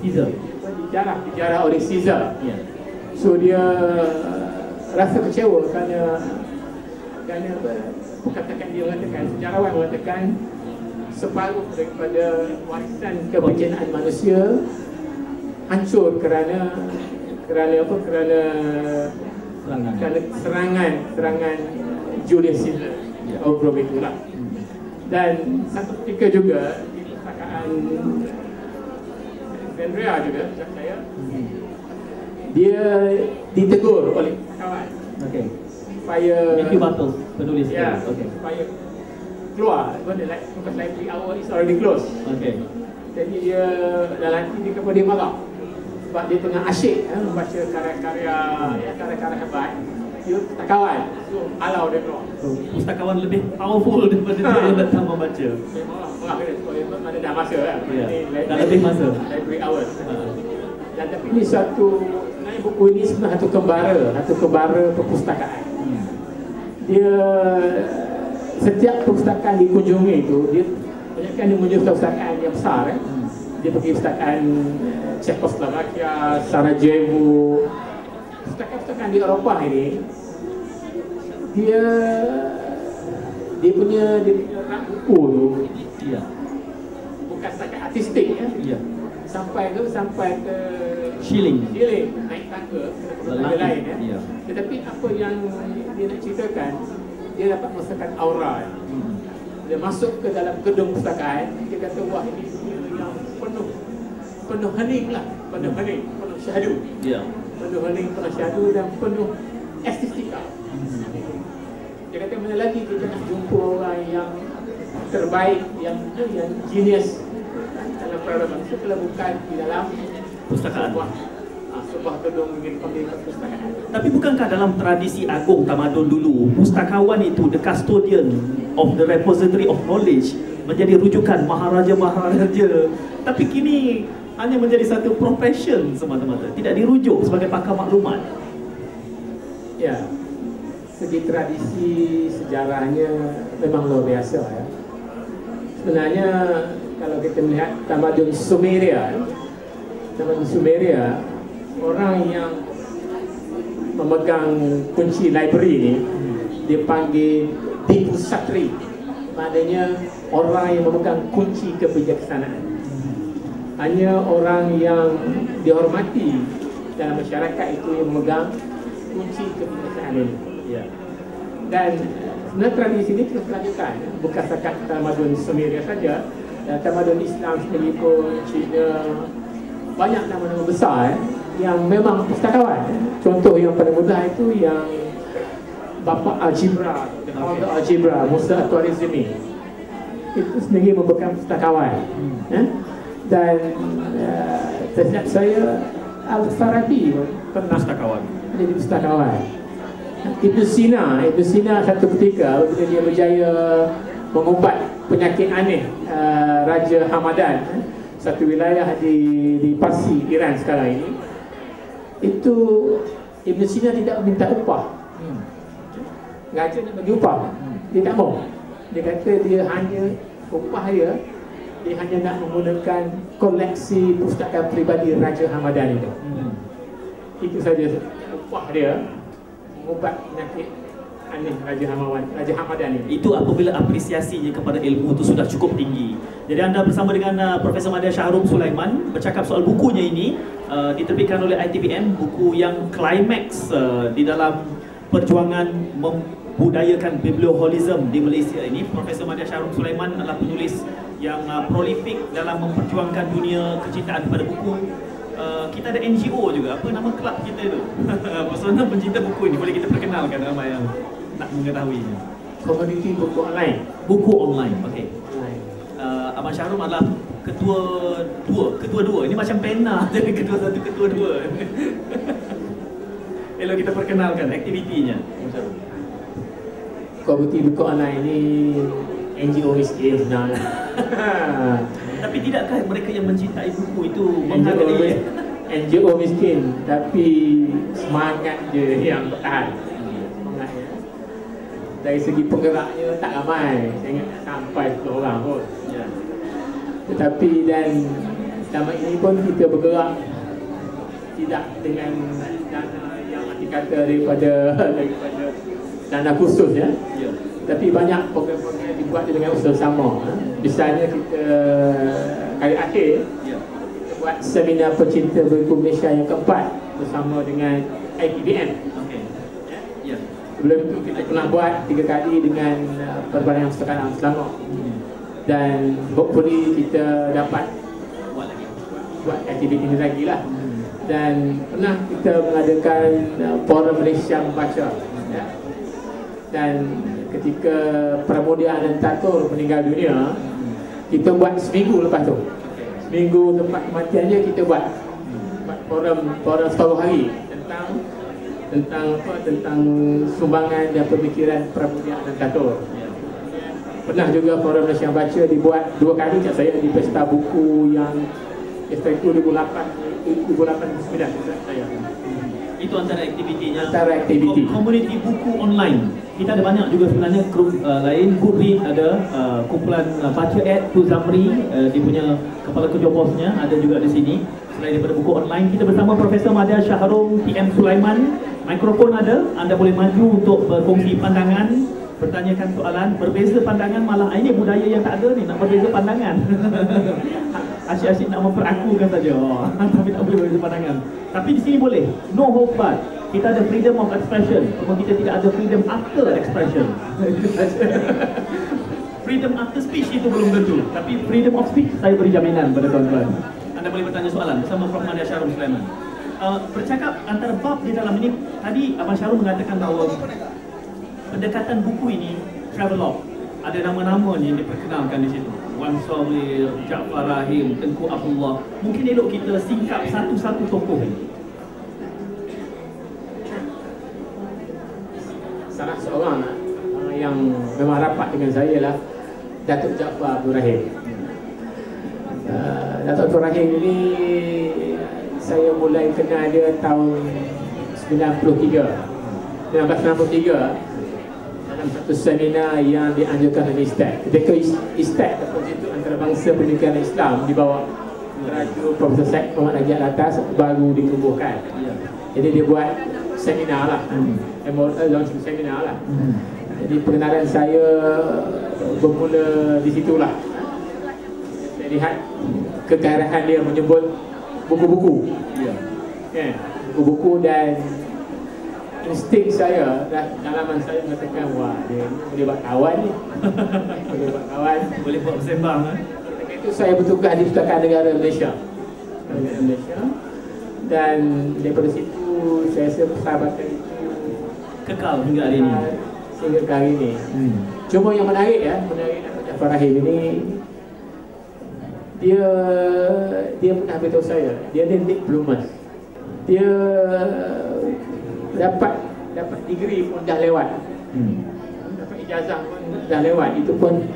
Dijarah oleh Caesar. So dia rasa kecewa kerana katakan dia mengatakan, sejarawan mengatakan separuh daripada warisan kebencanaan manusia hancur kerana serangan Julius Caesar. Rome itulah. Dan satu ketika juga di perpustakaan Alexandria juga, saya dia ditegur oleh kawan. Supaya Matthew Bartels penulis. Supaya keluar. Because library hour is already closed. Jadi dia dalam hati dia kepada dia marah sebab dia tengah asyik membaca karya-karya hebat. Dia pustakawan, so halau dia keluar. Pustakawan lebih powerful daripada dia yang datang membaca. Dia marah dia supaya mana dah masa dah lebih masa. Library hours. Dan tapi ini sebenarnya buku ini sebenarnya satu kembara perpustakaan. Dia setiap perpustakaan dikunjungi itu, dia banyakkan dia mengunjungi perpustakaan yang besar. Dia pergi perpustakaan Czechoslovakia, Sarajevo, perpustakaan di Eropah ini. Dia punya rak buku tu bukan setakat artistik sampai ke Schilling naik tangga ke lain tetapi apa yang dia nak ceritakan, dia dapat merasakan aura. Dia masuk ke dalam gedung perpustakaan, dia kata wah ini yang penuh hening, penuh syahdu. Penuh hening, penuh syahdu dan penuh estetika. Dia kata mana lagi kita nak jumpa orang yang terbaik, yang genius dalam peradaban itu kalau bukan di dalam pustakaan. Sebuah gedung perpustakaan. Tapi bukankah dalam tradisi agung tamadun dulu, pustakawan itu the custodian of the repository of knowledge, menjadi rujukan maharaja-maharaja. Tapi kini hanya menjadi satu profession semata-mata, tidak dirujuk sebagai pakar maklumat. Ya, segi tradisi sejarahnya memang luar biasa ya. Sebenarnya kalau kita melihat tamadun Sumeria, orang yang memegang kunci library ini dipanggil Tipu Satri, maknanya orang yang memegang kunci kebijaksanaan. Hanya orang yang dihormati dalam masyarakat itu yang memegang kunci kebijaksanaan ini. Dan sebenarnya tradisi ini terus dilanjutkan, bukan setakat tamadun Sumeria saja, tamadun Islam sendiri pun, Cina, banyak nama-nama besar yang memang pustakawan. Contoh yang paling mudah itu yang bapa Algebra, founder Algebra, Musa At-Khwarizmi, itu sendiri merupakan pustakawan. Dan setiap saya Al-Farabi pernah Pustakawan. jadi pustakawan. Ibn Sina satu ketika bila dia berjaya mengubat penyakit aneh Raja Hamadan, satu wilayah di Parsi, Iran sekarang ini, itu Ibn Sina tidak minta upah. Raja nak bagi upah, dia tak mau. Dia kata dia hanya upah dia hanya nak menggunakan koleksi pustakaan peribadi Raja Hamadan itu. Itu saja upah dia mengubat penyakit aneh Raja Hamadan ini. Itu apabila apresiasinya kepada ilmu itu sudah cukup tinggi. Jadi anda bersama dengan Profesor Madya Shahrom Sulaiman bercakap soal bukunya ini, diterbitkan oleh ITBM, buku yang climax di dalam perjuangan membudayakan biblioholism di Malaysia ini. Profesor Madya Shahrom Sulaiman adalah penulis yang prolifik dalam memperjuangkan dunia kecintaan pada buku. Kita ada NGO juga, apa nama kelab kita itu? Persona pencinta buku ini, boleh kita perkenalkan ramai yang nak mengetahuinya. Komuniti buku online. Buku online, okey. Abang Shahrom adalah ketua dua. Ini macam pena, jadi ketua satu, ketua dua. Elok kita perkenalkan aktivitinya. Komuniti buku online ini NGO miskin sebenarnya. Tapi tidakkah mereka yang mencintai buku itu menghargai NGO miskin, tapi semangat je yang bertahan. Semangatnya. Dari segi penggeraknya tak ramai, saya ingat sampai 10 orang pun. Ya. Tetapi dan selama ini pun kita bergerak tidak dengan dana yang mati kata daripada dana khusus ya. Ya. Tapi banyak program-program dibuat dengan usaha sama. Misalnya kita kali akhir Ya. kita buat seminar pecinta buku Malaysia yang keempat bersama dengan ITBM. Okey. Ya. Sebelum itu kita pernah buat 3 kali dengan Perbahagian Pustakaan Selangor. Dan hopefully kita dapat buat aktiviti ini lagi lah. Dan pernah kita mengadakan Forum Malaysia Membaca ya. Dan ketika Pramudia Anantatur meninggal dunia, kita buat seminggu lepas tu. Seminggu tempat kematiannya kita buat forum separuh hari tentang sumbangan dan pemikiran Pramudia Anantatur. Pernah juga Forum Malaysia Baca dibuat 2 kali kat saya di Pesta Buku yang itu 2008-2009 saya. Itu antara aktivitinya. Antara aktiviti. Komuniti buku online. Kita ada banyak juga sebenarnya grup lain. Goodread ada, kumpulan Baca Ed Tu Zamri, dia punya kepala kerja bosnya ada juga di sini. Selain daripada buku online, kita bersama Profesor Madya Shahrom PM Sulaiman. Mikrofon ada, anda boleh maju untuk berkongsi pandangan, bertanyakan soalan. Berbeza pandangan malah ini budaya yang tak ada ni, nak berbeza pandangan. Asyik-asyik nak memperakukan saja. Tapi tak boleh berbeza pandangan. Tapi di sini boleh, no hold back. Kita ada freedom of expression, cuma kita tidak ada freedom after expression. Freedom after speech itu belum tentu, tapi freedom of speech saya beri jaminan pada tuan-tuan. Anda boleh bertanya soalan bersama Prof. Madya Shahrom Sulaiman. Bercakap antara bab di dalam ini, tadi Abang Shahrom mengatakan bahawa pendekatan buku ini travelog. Ada nama-nama ni yang diperkenalkan di situ. Wan Sawir, Jaafar Rahim, Tengku Abdullah. Mungkin elok kita singkap satu-satu tokoh ini. Salah seorang yang memang rapat dengan saya lah Datuk Jaafar Abdul Rahim. Datuk Abdul Rahim ini saya mulai kenal dia tahun 1993 dalam satu seminar yang dianjurkan oleh ISTAD. Ketika ISTAD atau Institut Antarabangsa Pendidikan Islam di bawah Raja Profesor Syed Muhammad Najib Alatas baru ditubuhkan. Jadi dia buat seminar lah, launching seminar lah. Jadi pengenalan saya bermula di situlah. Saya lihat kegarahan dia menyebut buku-buku. Buku-buku dan insting saya, dalaman saya mengatakan, wah dia boleh buat kawan ni. Boleh buat kawan, boleh buat bersembang. Ketika itu saya bertugas di Pustakaan Negara Malaysia. Dan daripada situ saya rasa persahabatan itu kekal hingga hari ini. Sehingga ke hari ini. Cuma yang menarik Datuk Jaafar Rahim ini, dia pernah beritahu saya, dia ada diplomat. dia dapat degree pun dah lewat. Dapat ijazah pun dah lewat. Itu pun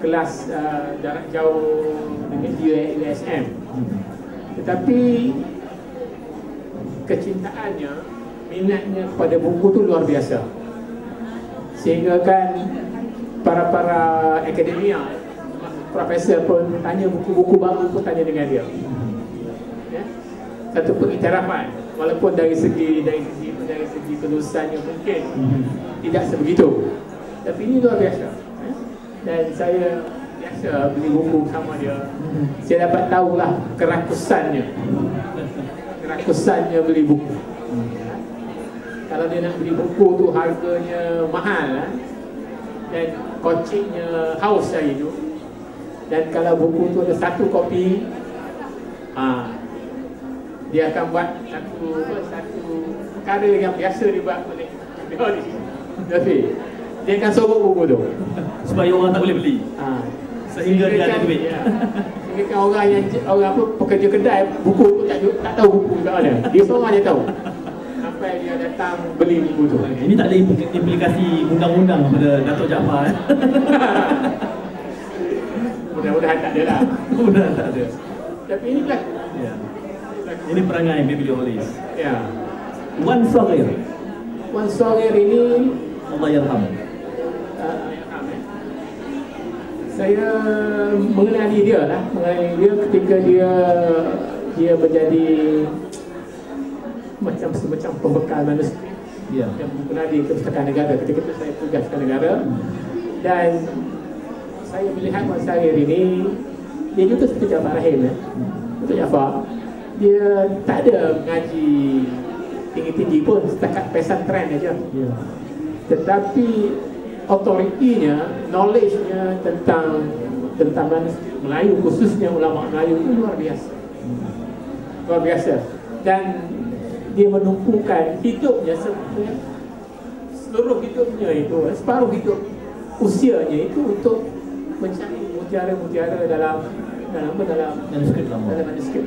kelas jarak jauh dengan USM. Tetapi kecintaannya, minatnya kepada buku tu luar biasa. Sehingga kan para akademia, profesor pun tanya buku-buku baru pun tanya dengan dia. Ya? Satu pengiktirafan, walaupun dari segi penulisannya mungkin tidak sebegitu, tapi ini luar biasa. Ya? Dan saya biasa beli buku sama dia. Saya dapat tahulah kerakusannya beli buku. Kalau dia nak beli buku tu harganya mahal, dan kociknya haus hari tu. Dan kalau buku tu ada satu kopi, dia akan buat satu perkara yang biasa dibuat oleh David. Dia akan sorok buku tu supaya orang tak boleh beli. Sehingga dia ada duit. Sehingga kan orang pekerja kedai buku tu tak tahu buku kat mana. Dia seorang je tahu. Sampai dia datang beli buku tu. Ini tak ada implikasi undang-undang pada Datuk Jaafar. Mudah-mudahan tak ada lah. Mudah-mudahan tak ada. Tapi ini lah. Ya. Ini perangai Biblioholis. Ya. Wan Saghir. Wan Saghir ini Allah yarham. Saya mengenali dia ketika dia menjadi macam pembekal manuskrip yang berkenaan di Perpustakaan Negara. Ketika itu saya tugaskan negara, dan saya melihat Wan Saghir ini, dia juga seperti Jaafar Rahim, Datuk Jaafar. Dia tak ada mengaji tinggi-tinggi pun, setakat pesantren aja. Tetapi autoritinya, knowledge-nya tentang manuskrip Melayu, khususnya ulama Melayu, itu luar biasa. Luar biasa. Dan dia menumpukan hidupnya, seluruh hidupnya itu, separuh hidup usianya itu untuk mencari mutiara-mutiara dalam manuskrip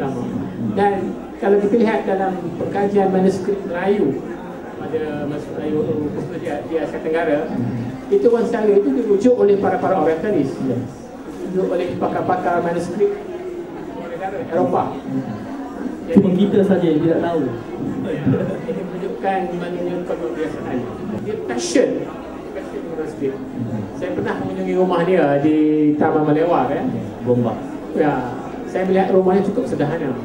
lama. Dan kalau kita lihat dalam pengkajian manuskrip Melayu pada Melayu khususnya di Asia Tenggara, itu Wan Saghir itu dirujuk oleh para orientalis, dirujuk oleh pakar-pakar manuskrip negara Eropah. Cuma kita saja yang tidak tahu. Ini menunjukkan kebiasaan. Dia passion manuskrip. Saya pernah mengunjungi rumah dia di Taman Malewar, Gombak. Ya, saya melihat rumahnya cukup sederhana.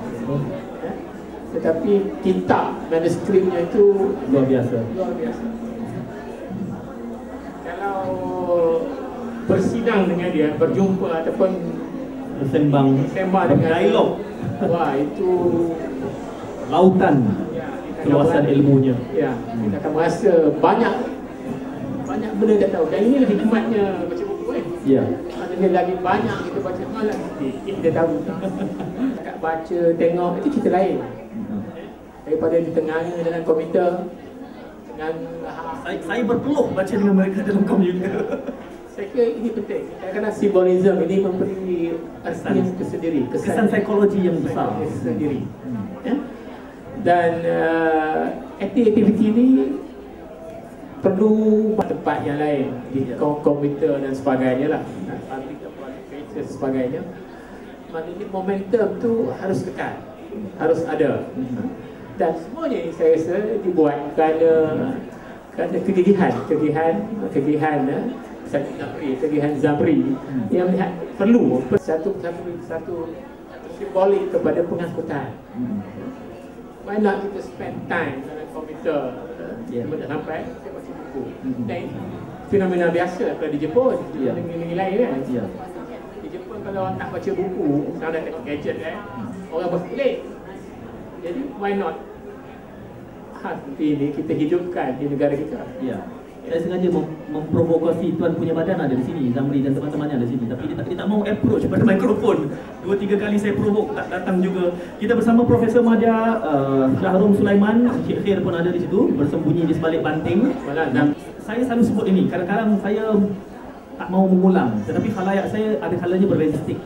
Tetapi kitab manuskripnya itu luar biasa. Kalau bersidang dengan dia, berjumpa ataupun bersembang dengan dialog, wah itu lautan keluasan ilmunya. Ya, kita akan merasa banyak benda dia tahu. Dan ini hikmatnya baca buku Ya. Maknanya lagi banyak kita baca malam kita tahu. Kat baca, tengok itu cerita lain. Daripada ditengahnya dalam komputer dengan saya berpeluh baca dengan mereka dalam komputer. Saya kira ini penting. Kadang-kadang simbolisme ini memberi arti yang tersendiri, kesan psikologi yang besar tersendiri. Dan aktiviti ini perlu tempat yang lain di komputer dan sebagainya lah, public spaces sebagainya. Maknanya momentum tu harus kekal, harus ada. Dan semuanya ini saya rasa dibuat kerana kegigihan Zamri yang melihat perlu satu simbolik kepada pengangkutan. Why not kita spend time dalam komputer sampai kita baca buku. Dan fenomena biasa kalau di Jepun, negeri lain kan. Di Jepun kalau orang tak baca buku, sekarang dah tengok gadget orang berpelik. Jadi why not seperti ini kita hidupkan di negara kita. Saya sengaja memprovokasi tuan punya badan ada di sini, Zamri dan teman-temannya ada di sini, tapi dia tak mau approach pada mikrofon. 2-3 kali saya provoke, tak datang juga. Kita bersama Profesor Madya Shahrom Sulaiman, Encik Khair pun ada di situ, bersembunyi di sebalik banting. Dan saya selalu sebut ini, kadang-kadang saya tak mau mengulang, tetapi khalayak saya ada kalanya berrealistik,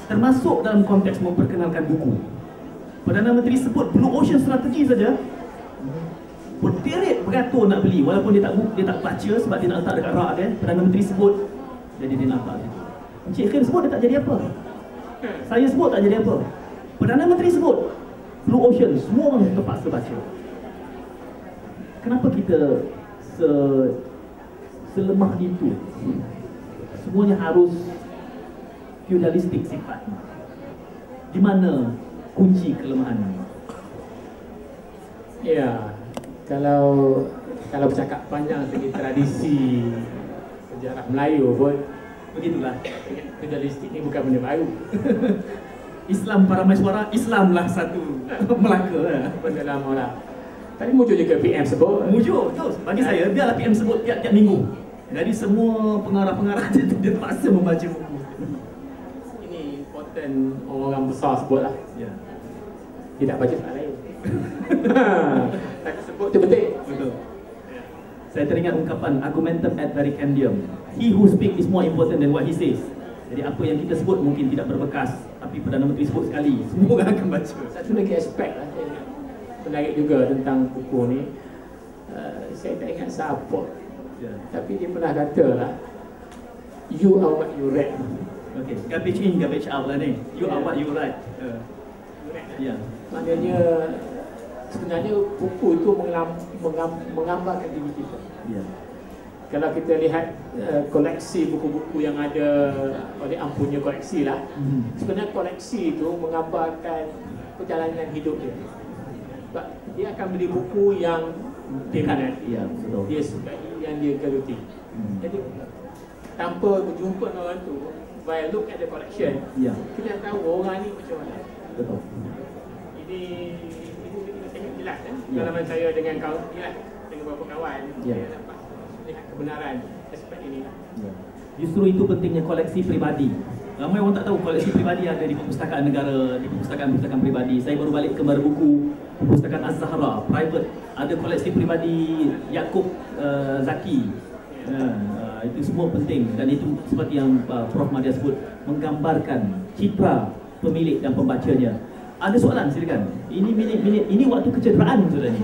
termasuk dalam konteks memperkenalkan buku. Perdana Menteri sebut Blue Ocean Strategy saja berderet beratur nak beli, walaupun dia tak baca sebab dia nak letak dekat rak dia. Perdana Menteri sebut, jadi dia nampak dia. Encik Khair sebut dia tak jadi apa. Saya sebut tak jadi apa. Perdana Menteri sebut Blue Ocean, semua orang terpaksa baca. Kenapa kita selemah itu? Semuanya harus feudalistik sifatnya. Di mana kunci kelemahannya? Ya, kalau bercakap panjang segi tradisi sejarah Melayu pun Begitulah. feudalistik ni bukan benda baru. Islam Paramaiswara, Islamlah satu Melaka. Benda lama lah. Tadi muncul juga PM sebut. Muncul, betul. Bagi saya, biarlah PM sebut tiap-tiap minggu. Jadi semua pengarah-pengarah dia terpaksa membaca buku. Ini important orang besar sebut lah. Ya. Tidak baca soal lain. Tapi sebut tu betul. Betul. Saya teringat ungkapan argumentum ad vericandium. He who speak is more important than what he says. Jadi apa yang kita sebut mungkin tidak berbekas, tapi Perdana Menteri sebut sekali, semua orang akan baca. Satu lagi aspek lah saya ingat menarik juga tentang buku ni. Saya tak ingat siapa, tapi dia pernah kata lah, you are what you read. Okay, garbage in, garbage out lah ni. You are what you write. Ya. Maknanya sebenarnya buku itu menggambarkan diri kita. Ya. Kalau kita lihat koleksi buku-buku yang ada oleh Ampunya koleksi lah, sebenarnya koleksi itu menggambarkan perjalanan hidup dia. Sebab dia akan beli buku yang dia minat, Ya, betul. dia sukai, yang dia geluti. Jadi tanpa berjumpa dengan orang tu, by look at the collection, Ya, kita tahu orang ni macam mana. betul. Ini kita tengok jelas kan, Ya. pengalaman saya dengan kawan ni lah, dengan beberapa kawan, Ya. saya dapat lihat kebenaran aspek ini lah. Ya. Justru itu pentingnya koleksi pribadi. Ramai orang tak tahu koleksi pribadi ada di perpustakaan negara, di perpustakaan pribadi. Saya baru balik ke Baru Buku, perpustakaan Az-Zahra, private. Ada koleksi pribadi Yaakob Zaki. Itu semua penting dan itu seperti yang Prof Madia sebut, menggambarkan citra pemilik dan pembacanya. Ada soalan silakan. Ini minit-minit, ini waktu kecederaan sudah ni.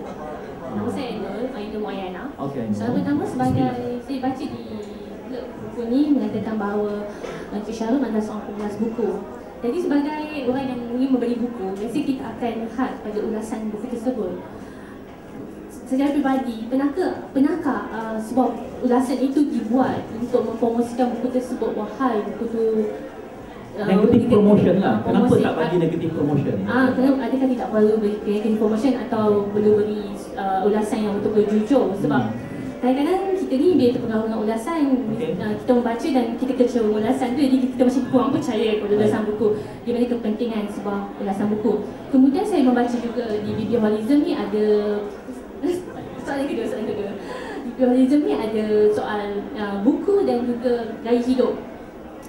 Nama saya Ainul Muayyana. Okey. Soalan pertama sebagai saya baca di buku ni mengatakan bahawa Encik Syahrul ada seorang pengulas buku. Jadi sebagai orang yang ingin membeli buku, biasanya kita akan lihat pada ulasan buku tersebut. Secara pribadi, pernahkah sebuah ulasan itu dibuat untuk mempromosikan buku tersebut? Wahai buku tu Negative promotion lah. Kenapa tak bagi negative promotion? Kenapa adakah tidak perlu beri negative promotion atau perlu beri ulasan yang betul-betul jujur? Sebab kadang-kadang kita ni bila terpengaruh dengan ulasan, kita membaca dan kita kecewa ulasan tu, jadi kita macam kurang percaya kepada ulasan buku di mana kepentingan sebuah ulasan buku. Kemudian saya membaca juga di biblioholism ni ada soalan kedua. Biblioholism ni ada soal buku dan juga gaya hidup.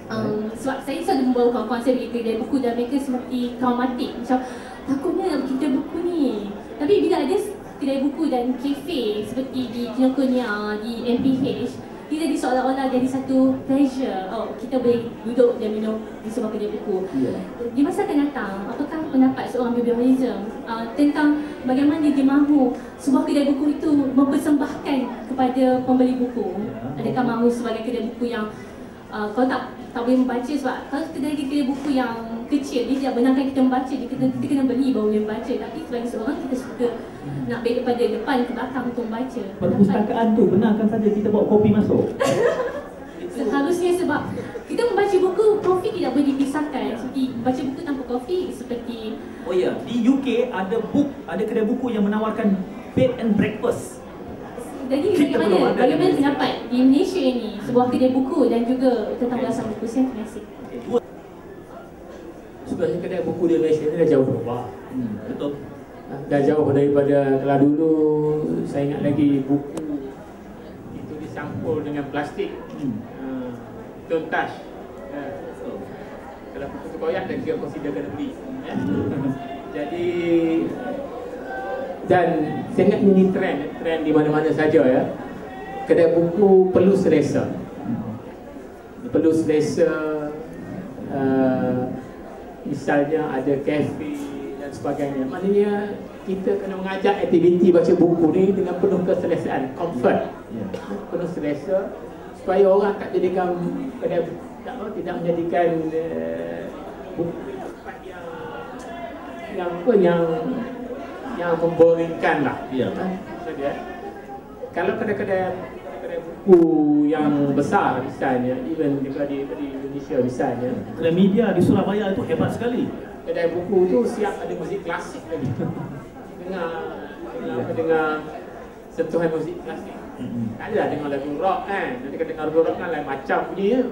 Sebab saya selalu membawa kawan-kawan saya pergi kedai buku dan mereka seperti traumatik, macam takutnya nak pergi kedai buku ni. Tapi bila ada kedai buku dan kafe seperti di Kinokuniya, di MPH, dia jadi seolah-olah jadi satu pleasure. Kita boleh duduk dan minum di sebuah kedai buku. Di masa akan datang, apakah pendapat seorang biblioholism tentang bagaimana dia mahu sebuah kedai buku itu mempersembahkan kepada pembeli buku? Adakah mahu sebagai kedai buku yang kalau tak boleh membaca, sebab kalau kedai buku yang kecil dia tidak benarkan kita membaca, kita kena beli baru boleh membaca. Tapi sebagai seorang kita suka nak beli daripada depan ke belakang untuk membaca. Perpustakaan tu benarkan saja kita bawa kopi masuk. Seharusnya, sebab kita membaca buku, kopi tidak boleh dipisahkan. Seperti membaca buku tanpa kopi seperti Di UK ada kedai buku yang menawarkan bed and breakfast. Jadi bagaimana pendapat di Malaysia ini sebuah kedai buku dan juga tentang ulasan buku? Terima kasih. Sebenarnya kedai buku di Malaysia ni dah jauh berubah. Betul. Dah jauh daripada kalau dulu saya ingat lagi buku itu dicampur dengan plastik. Tuntas. Kalau buku tu koyak dan dia consider kena beli. Jadi dan saya ingat ini trend di mana-mana saja ya. Kedai buku perlu selesa. Perlu selesa. Misalnya ada kafe dan sebagainya. Maknanya kita kena mengajak aktiviti baca buku ni dengan penuh keselesaan, comfort, penuh selesa, supaya orang tak jadikan tidak menjadikan buku yang memboringkan lah. Kalau kedai-kedai buku yang besar misalnya, even di Indonesia misalnya, kedai media di Surabaya itu hebat sekali. Kedai buku tu siap ada muzik klasik lagi. Dengar sentuhan muzik klasik. Tak adalah dengar lagu rock kan. Nanti kalau dengar lagu rock kan lain macam punya.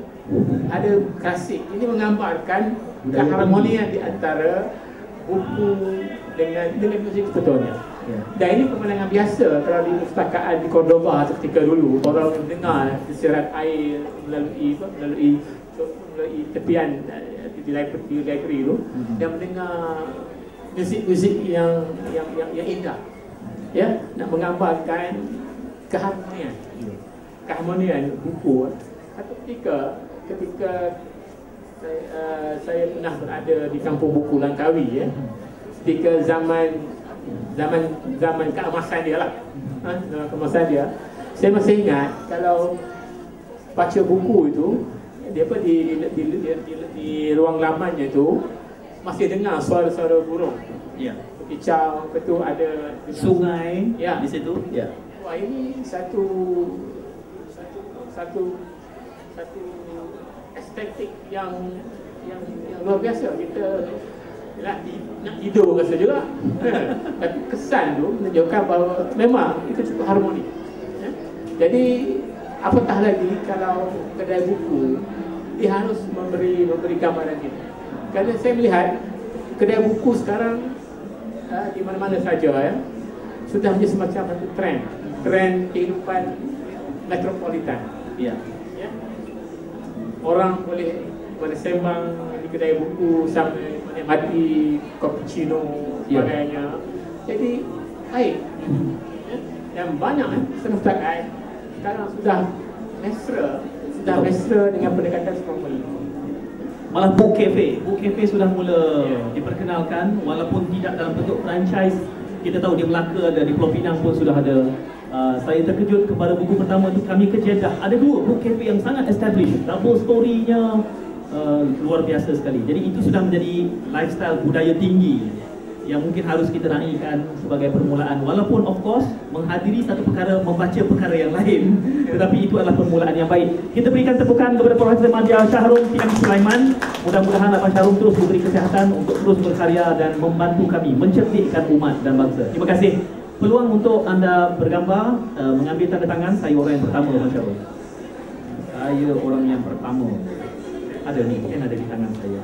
Ada klasik. Ini menggambarkan keharmonian di antara buku dengan muzik sebetulnya. Dan ini pemandangan biasa kalau di perpustakaan di Cordoba ketika dulu orang mendengar desirat air melalui tepian di library itu dan mendengar muzik-muzik yang indah, ya, nak menggambarkan keharmonian buku. Satu ketika saya pernah berada di kampung buku Langkawi, ya, ketika zaman keemasan dia lah, zaman keemasan dia, saya masih ingat kalau baca buku itu di ruang lamannya tu masih dengar suara-suara burung. Kicau, ketu ada sungai di situ. Wah, ini satu estetik yang luar biasa. Kita nak tidur rasa juga. Tapi kesan tu menunjukkan bahawa memang itu cukup harmoni. Jadi apatah lagi kalau kedai buku dia harus memberi gambaran ini. Kerana saya melihat kedai buku sekarang di mana-mana saja, ya, sudah menjadi semacam satu trend kehidupan metropolitan. Ya. Orang boleh bersembang di kedai buku sambil menikmati cappuccino sebagainya. Jadi baik. Dan banyak perpustakaan sekarang sudah mesra dengan pendekatan sekolah. Malah book cafe sudah mula diperkenalkan walaupun tidak dalam bentuk franchise. Kita tahu di Melaka ada, di Pulau Pinang pun sudah ada. Saya terkejut kepada buku pertama itu kami ke Jeddah. Ada 2 book cafe yang sangat established. Double story-nya luar biasa sekali. Jadi itu sudah menjadi lifestyle budaya tinggi yang mungkin harus kita naikkan sebagai permulaan. Walaupun of course menghadiri satu perkara, membaca perkara yang lain, tetapi itu adalah permulaan yang baik. Kita berikan tepukan kepada Profesor Madya Shahrom P.M. Sulaiman. Mudah-mudahan Abang Shahrom terus diberi kesihatan untuk terus berkarya dan membantu kami mencerdikkan umat dan bangsa. Terima kasih. Peluang untuk anda bergambar, mengambil tanda tangan. Saya orang yang pertama, Abang Shahrom. Saya orang yang pertama. Ada ni, mungkin ada di tangan saya.